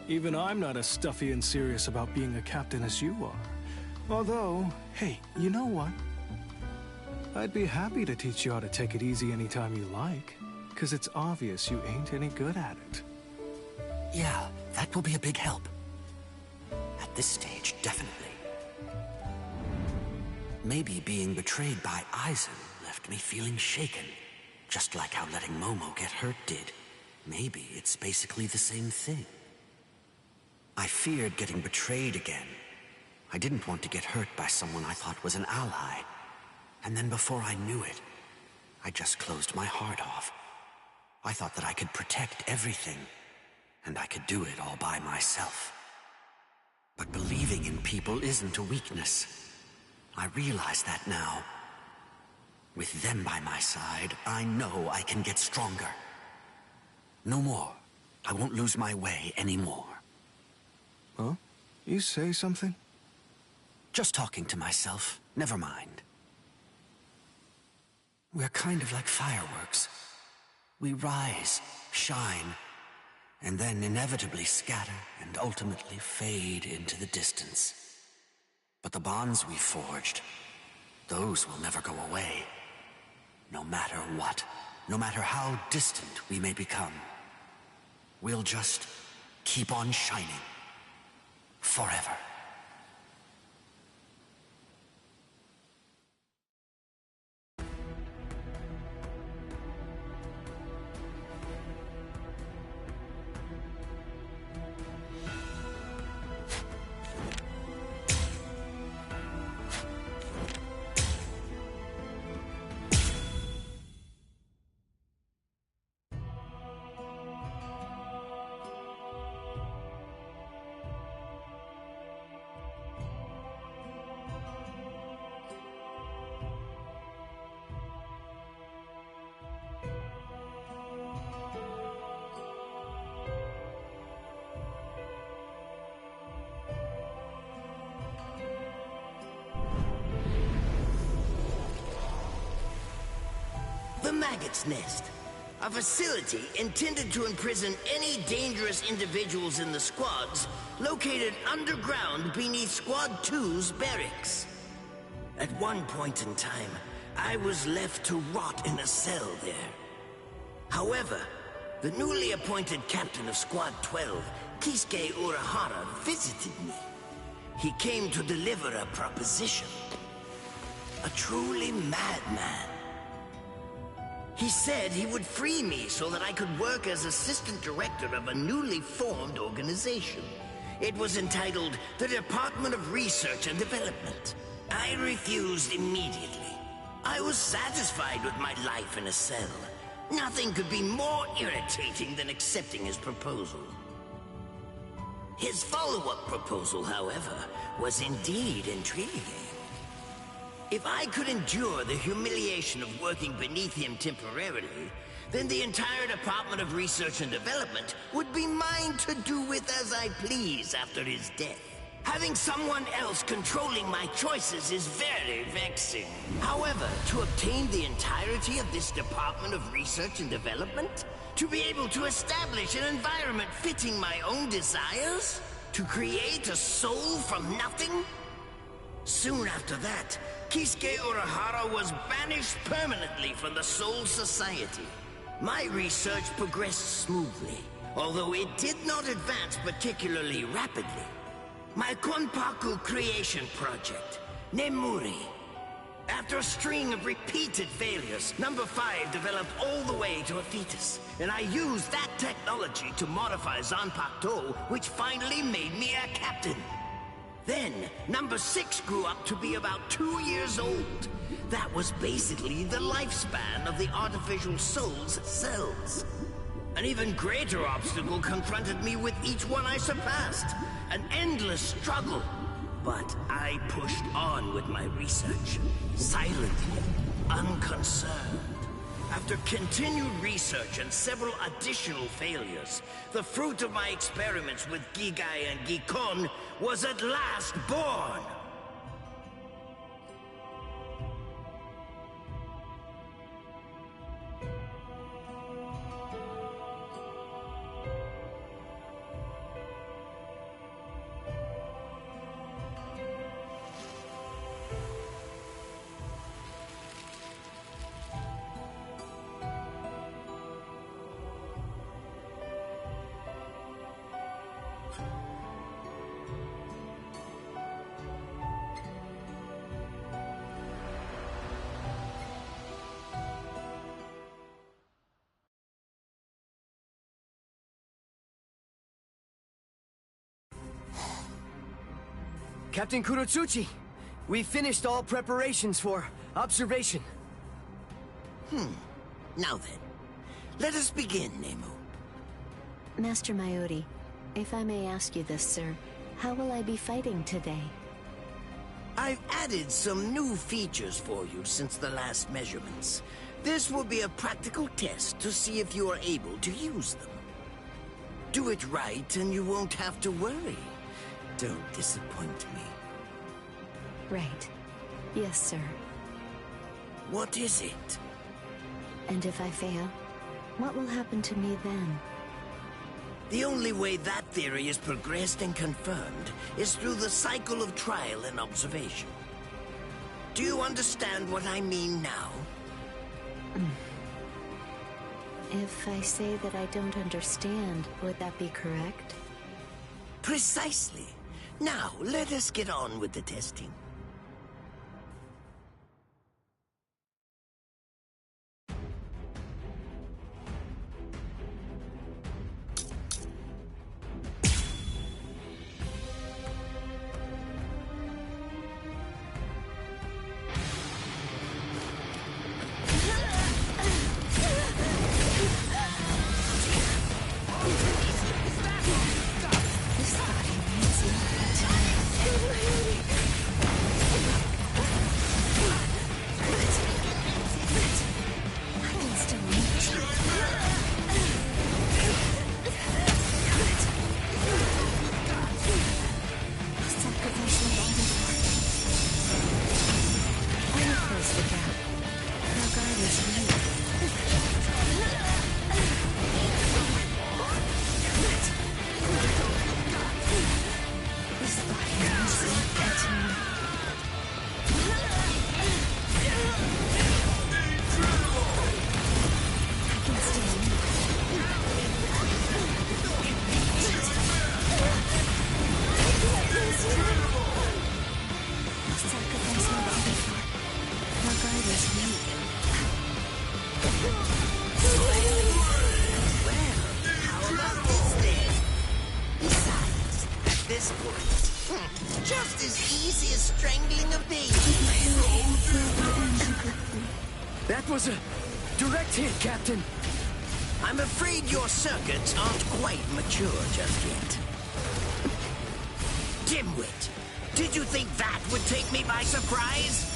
Even I'm not as stuffy and serious about being a captain as you are. Although, hey, you know what? I'd be happy to teach you how to take it easy anytime you like, because it's obvious you ain't any good at it. Yeah, that will be a big help. At this stage, definitely. Maybe being betrayed by Aizen left me feeling shaken, just like how letting Momo get hurt did. Maybe it's basically the same thing. I feared getting betrayed again. I didn't want to get hurt by someone I thought was an ally. And then before I knew it, I just closed my heart off. I thought that I could protect everything, and I could do it all by myself. But believing in people isn't a weakness. I realize that now. With them by my side, I know I can get stronger. No more. I won't lose my way anymore. Huh? You say something? Just talking to myself. Never mind. We're kind of like fireworks. We rise, shine, and then inevitably scatter and ultimately fade into the distance. But the bonds we forged, those will never go away. No matter what, no matter how distant we may become, we'll just keep on shining. Forever. The Maggot's Nest. A facility intended to imprison any dangerous individuals in the squads located underground beneath Squad 2's barracks. At one point in time, I was left to rot in a cell there. However, the newly appointed captain of Squad 12, Kisuke Urahara, visited me. He came to deliver a proposition. A truly madman. He said he would free me so that I could work as assistant director of a newly formed organization. It was entitled the Department of Research and Development. I refused immediately. I was satisfied with my life in a cell. Nothing could be more irritating than accepting his proposal. His follow-up proposal, however, was indeed intriguing. If I could endure the humiliation of working beneath him temporarily, then the entire Department of Research and Development would be mine to do with as I please after his death. Having someone else controlling my choices is very vexing. However, to obtain the entirety of this Department of Research and Development, to be able to establish an environment fitting my own desires, to create a soul from nothing. Soon after that, Kisuke Urahara was banished permanently from the Soul Society. My research progressed smoothly, although it did not advance particularly rapidly. My Konpaku creation project, Nemuri. After a string of repeated failures, number 5 developed all the way to a fetus, and I used that technology to modify Zanpakuto, which finally made me a captain. Then, number 6 grew up to be about 2 years old. That was basically the lifespan of the artificial soul's cells. An even greater obstacle confronted me with each one I surpassed. An endless struggle. But I pushed on with my research, silently, unconcerned. After continued research and several additional failures, the fruit of my experiments with Gigai and Gikon was at last born. Captain Kurotsuchi, we finished all preparations for observation. Now then, let us begin, Nemu. Master Mayuri, if I may ask you this, sir, how will I be fighting today? I've added some new features for you since the last measurements. This will be a practical test to see if you are able to use them. Do it right and you won't have to worry. Don't disappoint me. Right. Yes, sir. What is it? And if I fail, what will happen to me then? The only way that theory is progressed and confirmed is through the cycle of trial and observation. Do you understand what I mean now? If I say that I don't understand, would that be correct? Precisely. Now, let us get on with the testing. Just as easy as strangling a baby. That was a Direct hit, Captain! I'm afraid your circuits aren't quite mature just yet. Dimwit! Did you think that would take me by surprise?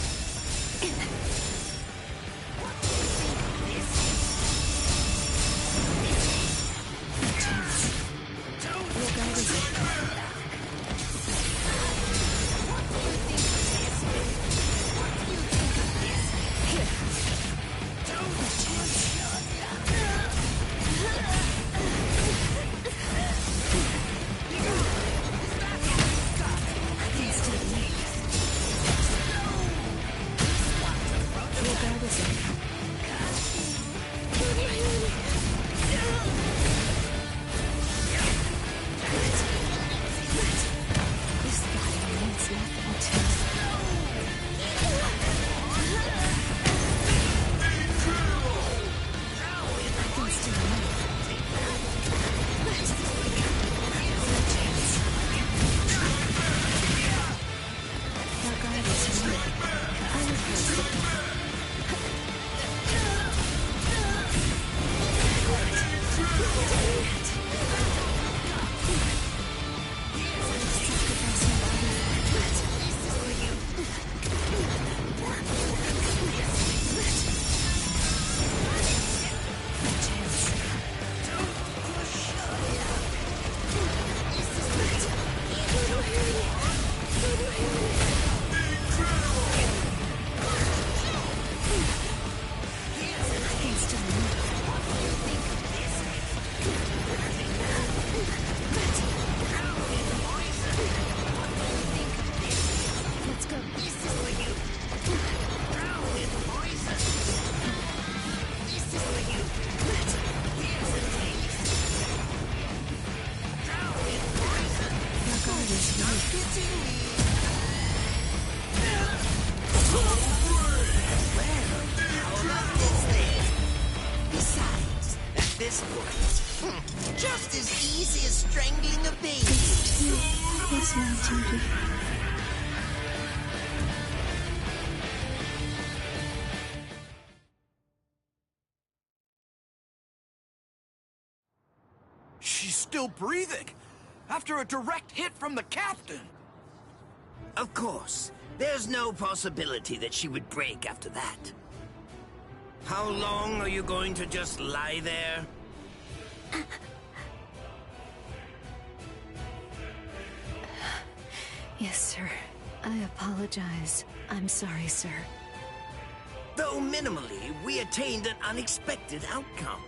Just as easy as strangling a baby. It's my duty. She's still breathing! After a direct hit from the captain! Of course. There's no possibility that she would break after that. How long are you going to just lie there? Yes, sir. I apologize. I'm sorry, sir. Though minimally, we attained an unexpected outcome.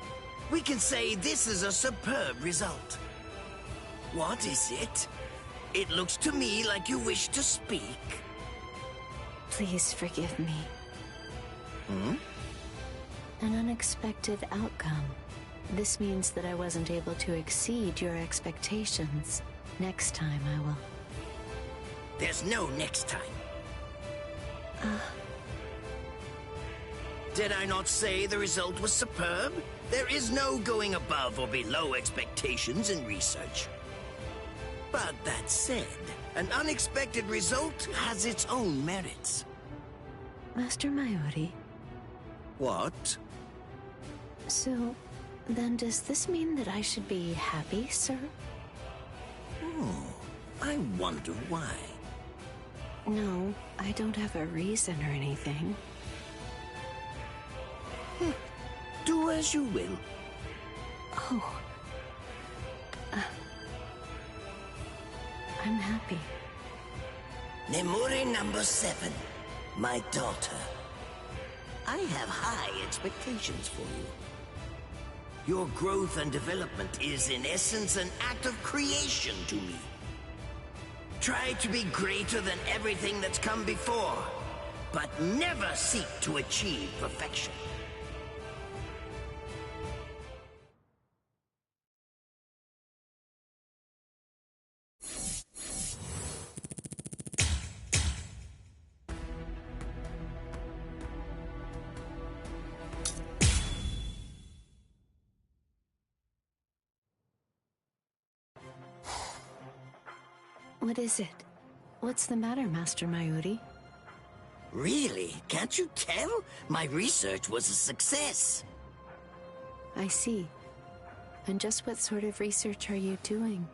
We can say this is a superb result. What is it? It looks to me like you wish to speak. Please forgive me. Hmm? An unexpected outcome. This means that I wasn't able to exceed your expectations. Next time I will. There's no next time. Did I not say the result was superb? There is no going above or below expectations in research. But that said, an unexpected result has its own merits. Master Mayuri. What? So, then does this mean that I should be happy, sir? Oh, I wonder why. No, I don't have a reason or anything. Do as you will. Oh. I'm happy. Nemuri number 7, my daughter. I have high expectations for you. Your growth and development is, in essence, an act of creation to me. Try to be greater than everything that's come before, but never seek to achieve perfection. What is it? What's the matter, Master Mayuri? Really? Can't you tell? My research was a success. I see. And just what sort of research are you doing?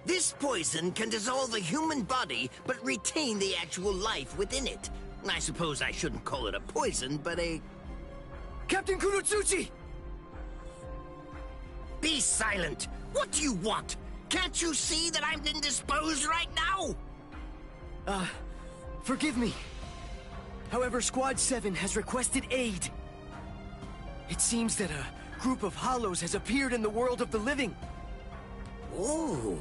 This poison can dissolve a human body, but retain the actual life within it. I suppose I shouldn't call it a poison, but a... Captain Kunotsuchi! Be silent! What do you want? Can't you see that I'm indisposed right now? Forgive me. However, Squad 7 has requested aid. It seems that a group of hollows has appeared in the world of the living. Oh.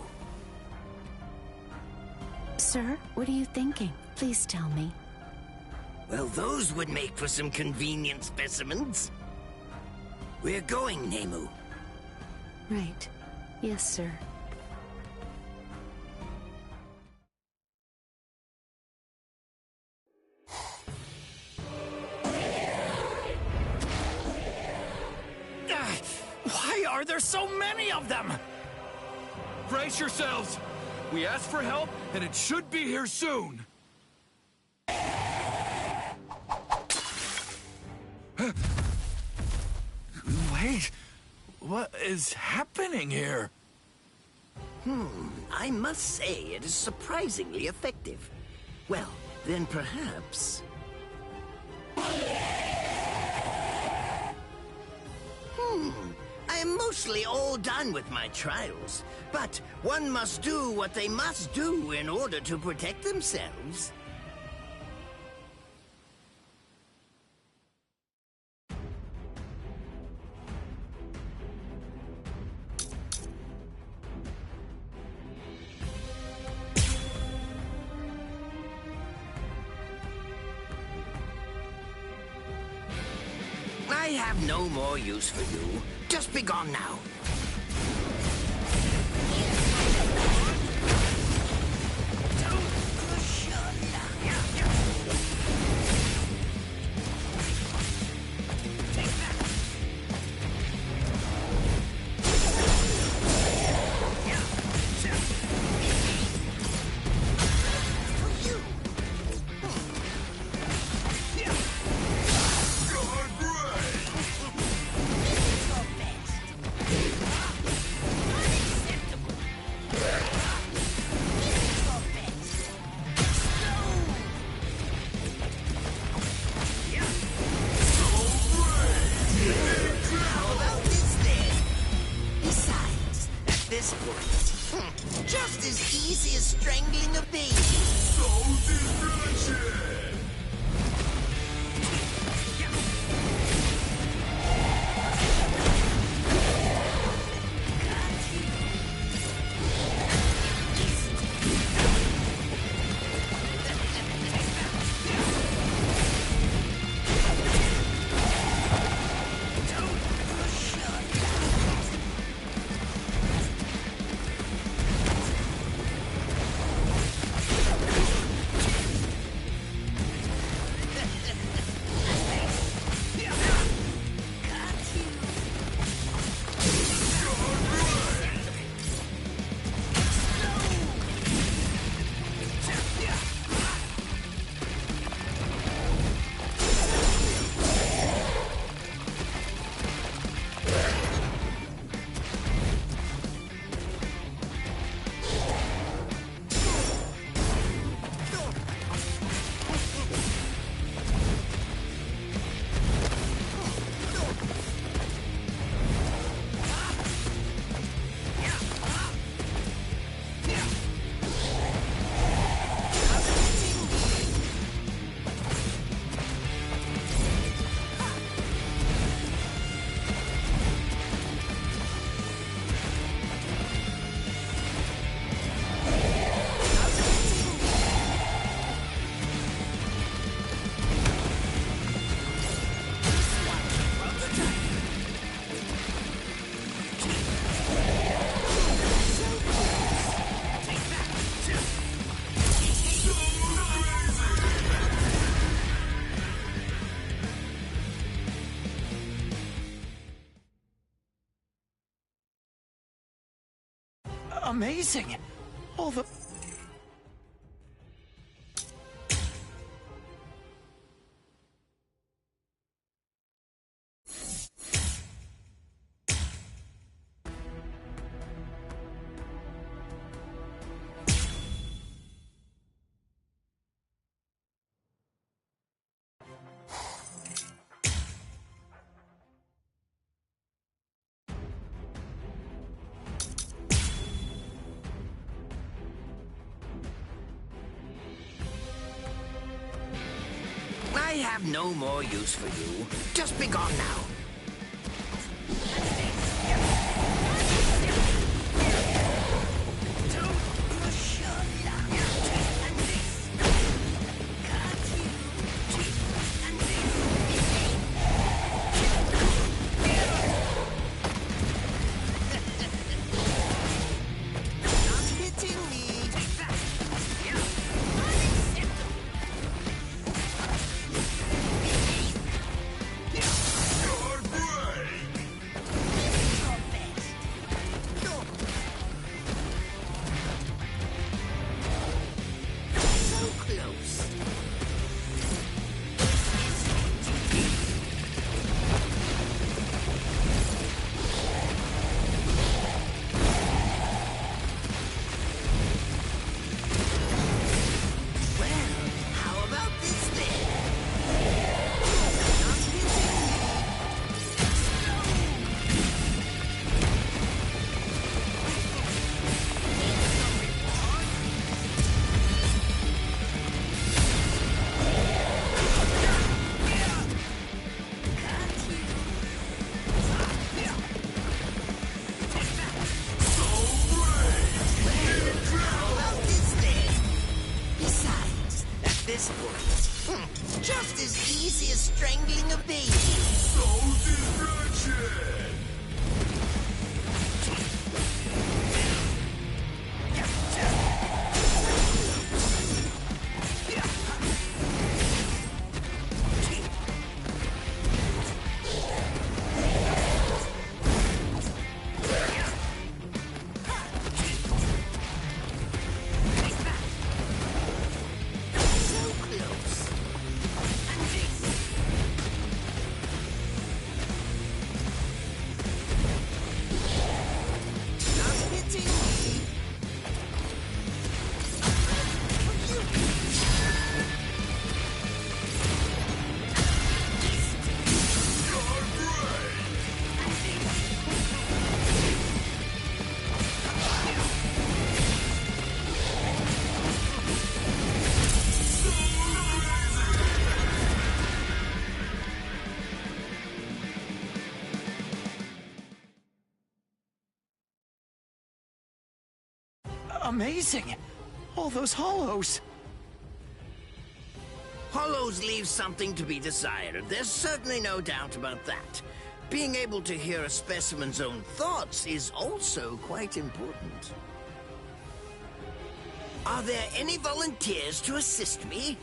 Sir, what are you thinking? Please tell me. Well, those would make for some convenient specimens. We're going, Nemu. Right. Yes, sir. Why are there so many of them? Brace yourselves! We asked for help, and it should be here soon! Wait, what is happening here? I must say it is surprisingly effective. Well, then perhaps... I am mostly all done with my trials, but one must do what they must do in order to protect themselves. I have no more use for you. Just be gone now. Just as easy as strangling a baby. Soul destruction! Amazing! All the... have no more use for you. Just be gone now. Just as easy as strangling a baby. So distraction! Amazing! All those hollows! Hollows leave something to be desired. There's certainly no doubt about that. Being able to hear a specimen's own thoughts is also quite important. Are there any volunteers to assist me?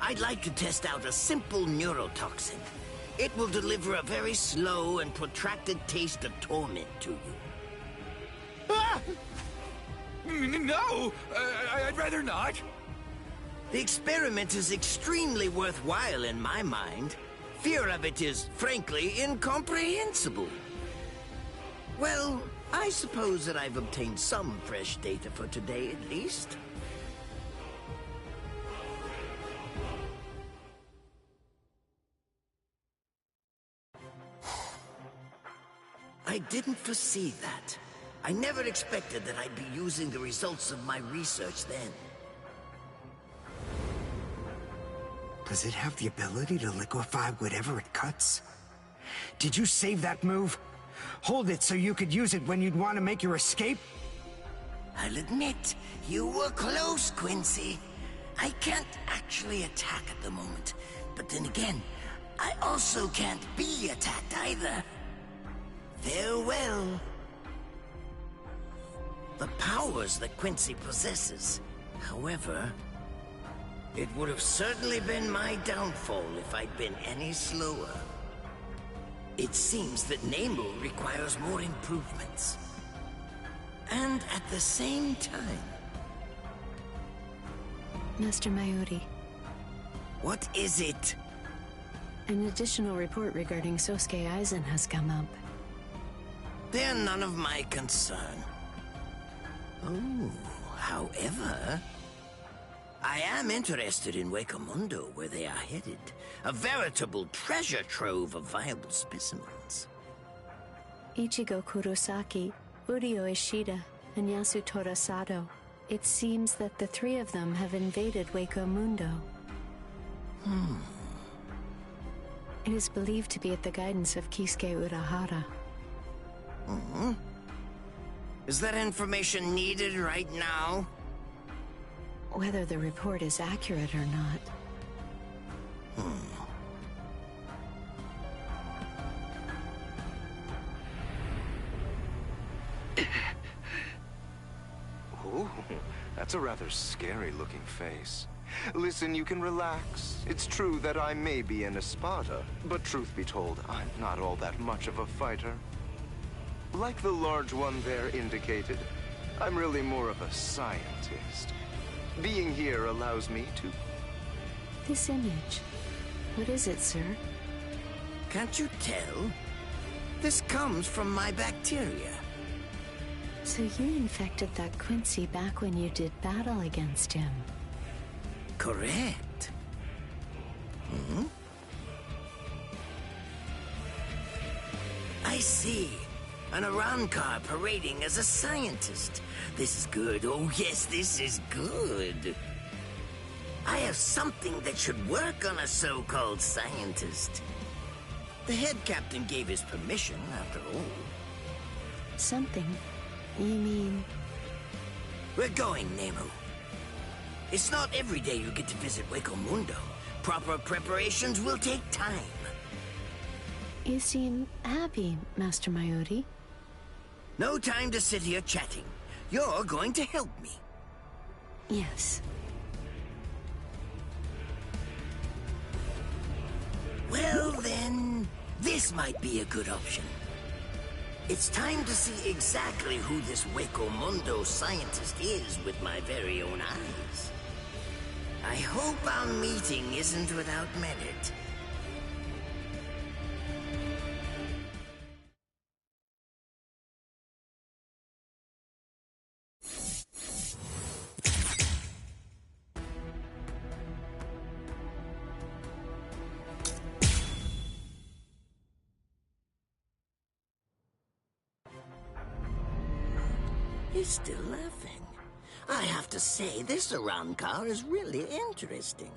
I'd like to test out a simple neurotoxin. It will deliver a very slow and protracted taste of torment to you. Ah! No! I'd rather not. The experiment is extremely worthwhile in my mind. Fear of it is, frankly, incomprehensible. Well, I suppose that I've obtained some fresh data for today, at least. I didn't foresee that. I never expected that I'd be using the results of my research then. Does it have the ability to liquefy whatever it cuts? Did you save that move? Hold it so you could use it when you'd want to make your escape? I'll admit, you were close, Quincy. I can't actually attack at the moment, but then again, I also can't be attacked either. Farewell. The powers that Quincy possesses, however, it would have certainly been my downfall if I'd been any slower. It seems that Nemu requires more improvements. And at the same time... Master Mayuri. What is it? An additional report regarding Sosuke Aizen has come up. They're none of my concern. Oh, however, I am interested in Wakamundo, where they are headed. A veritable treasure trove of viable specimens. Ichigo Kurosaki, Urio Ishida, and Yasutora Sato. It seems that the three of them have invaded Wakamundo. It is believed to be at the guidance of Kisuke Urahara. Hmm? Is that information needed right now? Whether the report is accurate or not. Ooh, that's a rather scary-looking face. Listen, you can relax. It's true that I may be an Espada, but truth be told, I'm not all that much of a fighter. Like the large one there indicated, I'm really more of a scientist. Being here allows me to... This image. What is it, sir? Can't you tell? This comes from my bacteria. So you infected that Quincy back when you did battle against him. Correct. Hmm? I see. An Arankar parading as a scientist. This is good. Oh yes, this is good. I have something that should work on a so-called scientist. The head captain gave his permission, after all. Something? You mean... We're going, Nemu. It's not every day you get to visit Hueco Mundo. Proper preparations will take time. You seem happy, Master Mayuri. No time to sit here chatting. You're going to help me. Yes. Well then, this might be a good option. It's time to see exactly who this Hueco Mundo scientist is with my very own eyes. I hope our meeting isn't without merit. He's still laughing. I have to say, this Arankar is really interesting.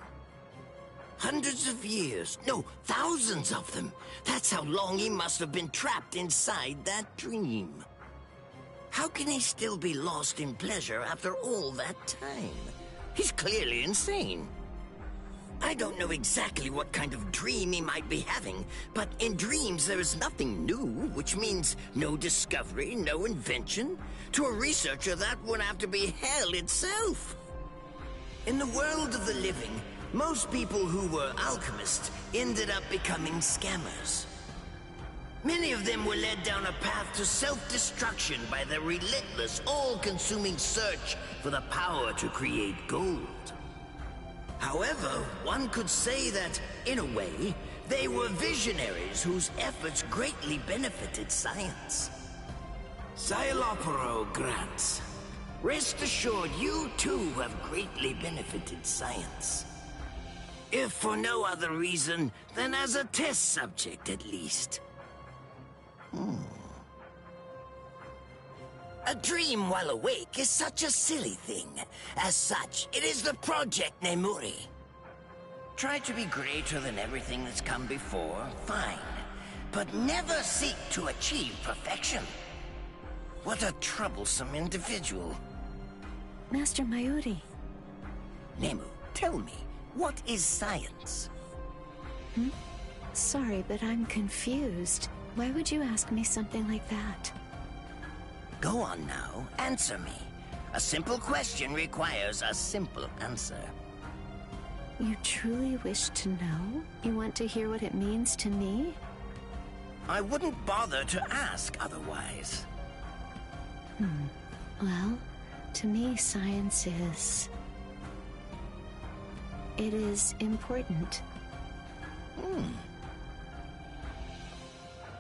Hundreds of years, no, thousands of them. That's how long he must have been trapped inside that dream. How can he still be lost in pleasure after all that time? He's clearly insane. I don't know exactly what kind of dream he might be having, but in dreams there is nothing new, which means no discovery, no invention. To a researcher, that would have to be hell itself. In the world of the living, most people who were alchemists ended up becoming scammers. Many of them were led down a path to self-destruction by their relentless, all-consuming search for the power to create gold. However, one could say that, in a way, they were visionaries whose efforts greatly benefited science. Xylopero Grants. Rest assured, you too have greatly benefited science. If for no other reason than as a test subject, at least. A dream while awake is such a silly thing. As such, it is the Project Nemuri. Try to be greater than everything that's come before, fine. But never seek to achieve perfection. What a troublesome individual. Master Mayuri. Nemu, tell me, what is science? Sorry, but I'm confused. Why would you ask me something like that? Go on now, answer me. A simple question requires a simple answer. You truly wish to know? You want to hear what it means to me? I wouldn't bother to ask otherwise. Well, to me, science is... It is important.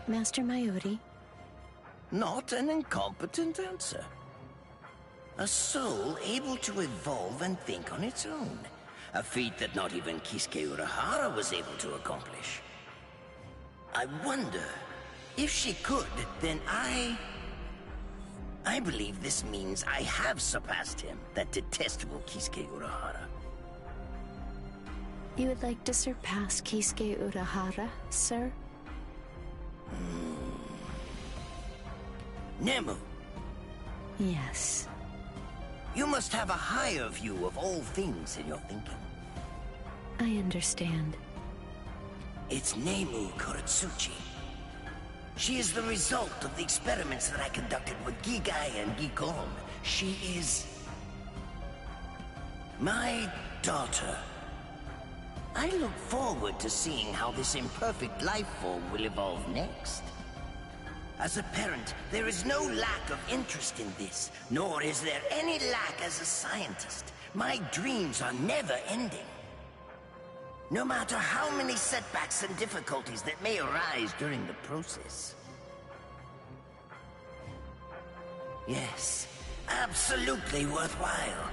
Master Mayuri? Not an incompetent answer. A soul able to evolve and think on its own. A feat that not even Kisuke Urahara was able to accomplish. I wonder, if she could, then I believe this means I have surpassed him, that detestable Kisuke Urahara. You would like to surpass Kisuke Urahara, sir? Nemu, Yes. you must have a higher view of all things in your thinking. I understand. It's Nemu Kuretsuchi. She is the result of the experiments that I conducted with Gigai and Gigon. She is... my daughter. I look forward to seeing how this imperfect life form will evolve next. As a parent, there is no lack of interest in this, nor is there any lack as a scientist. My dreams are never ending. No matter how many setbacks and difficulties that may arise during the process. Yes, absolutely worthwhile.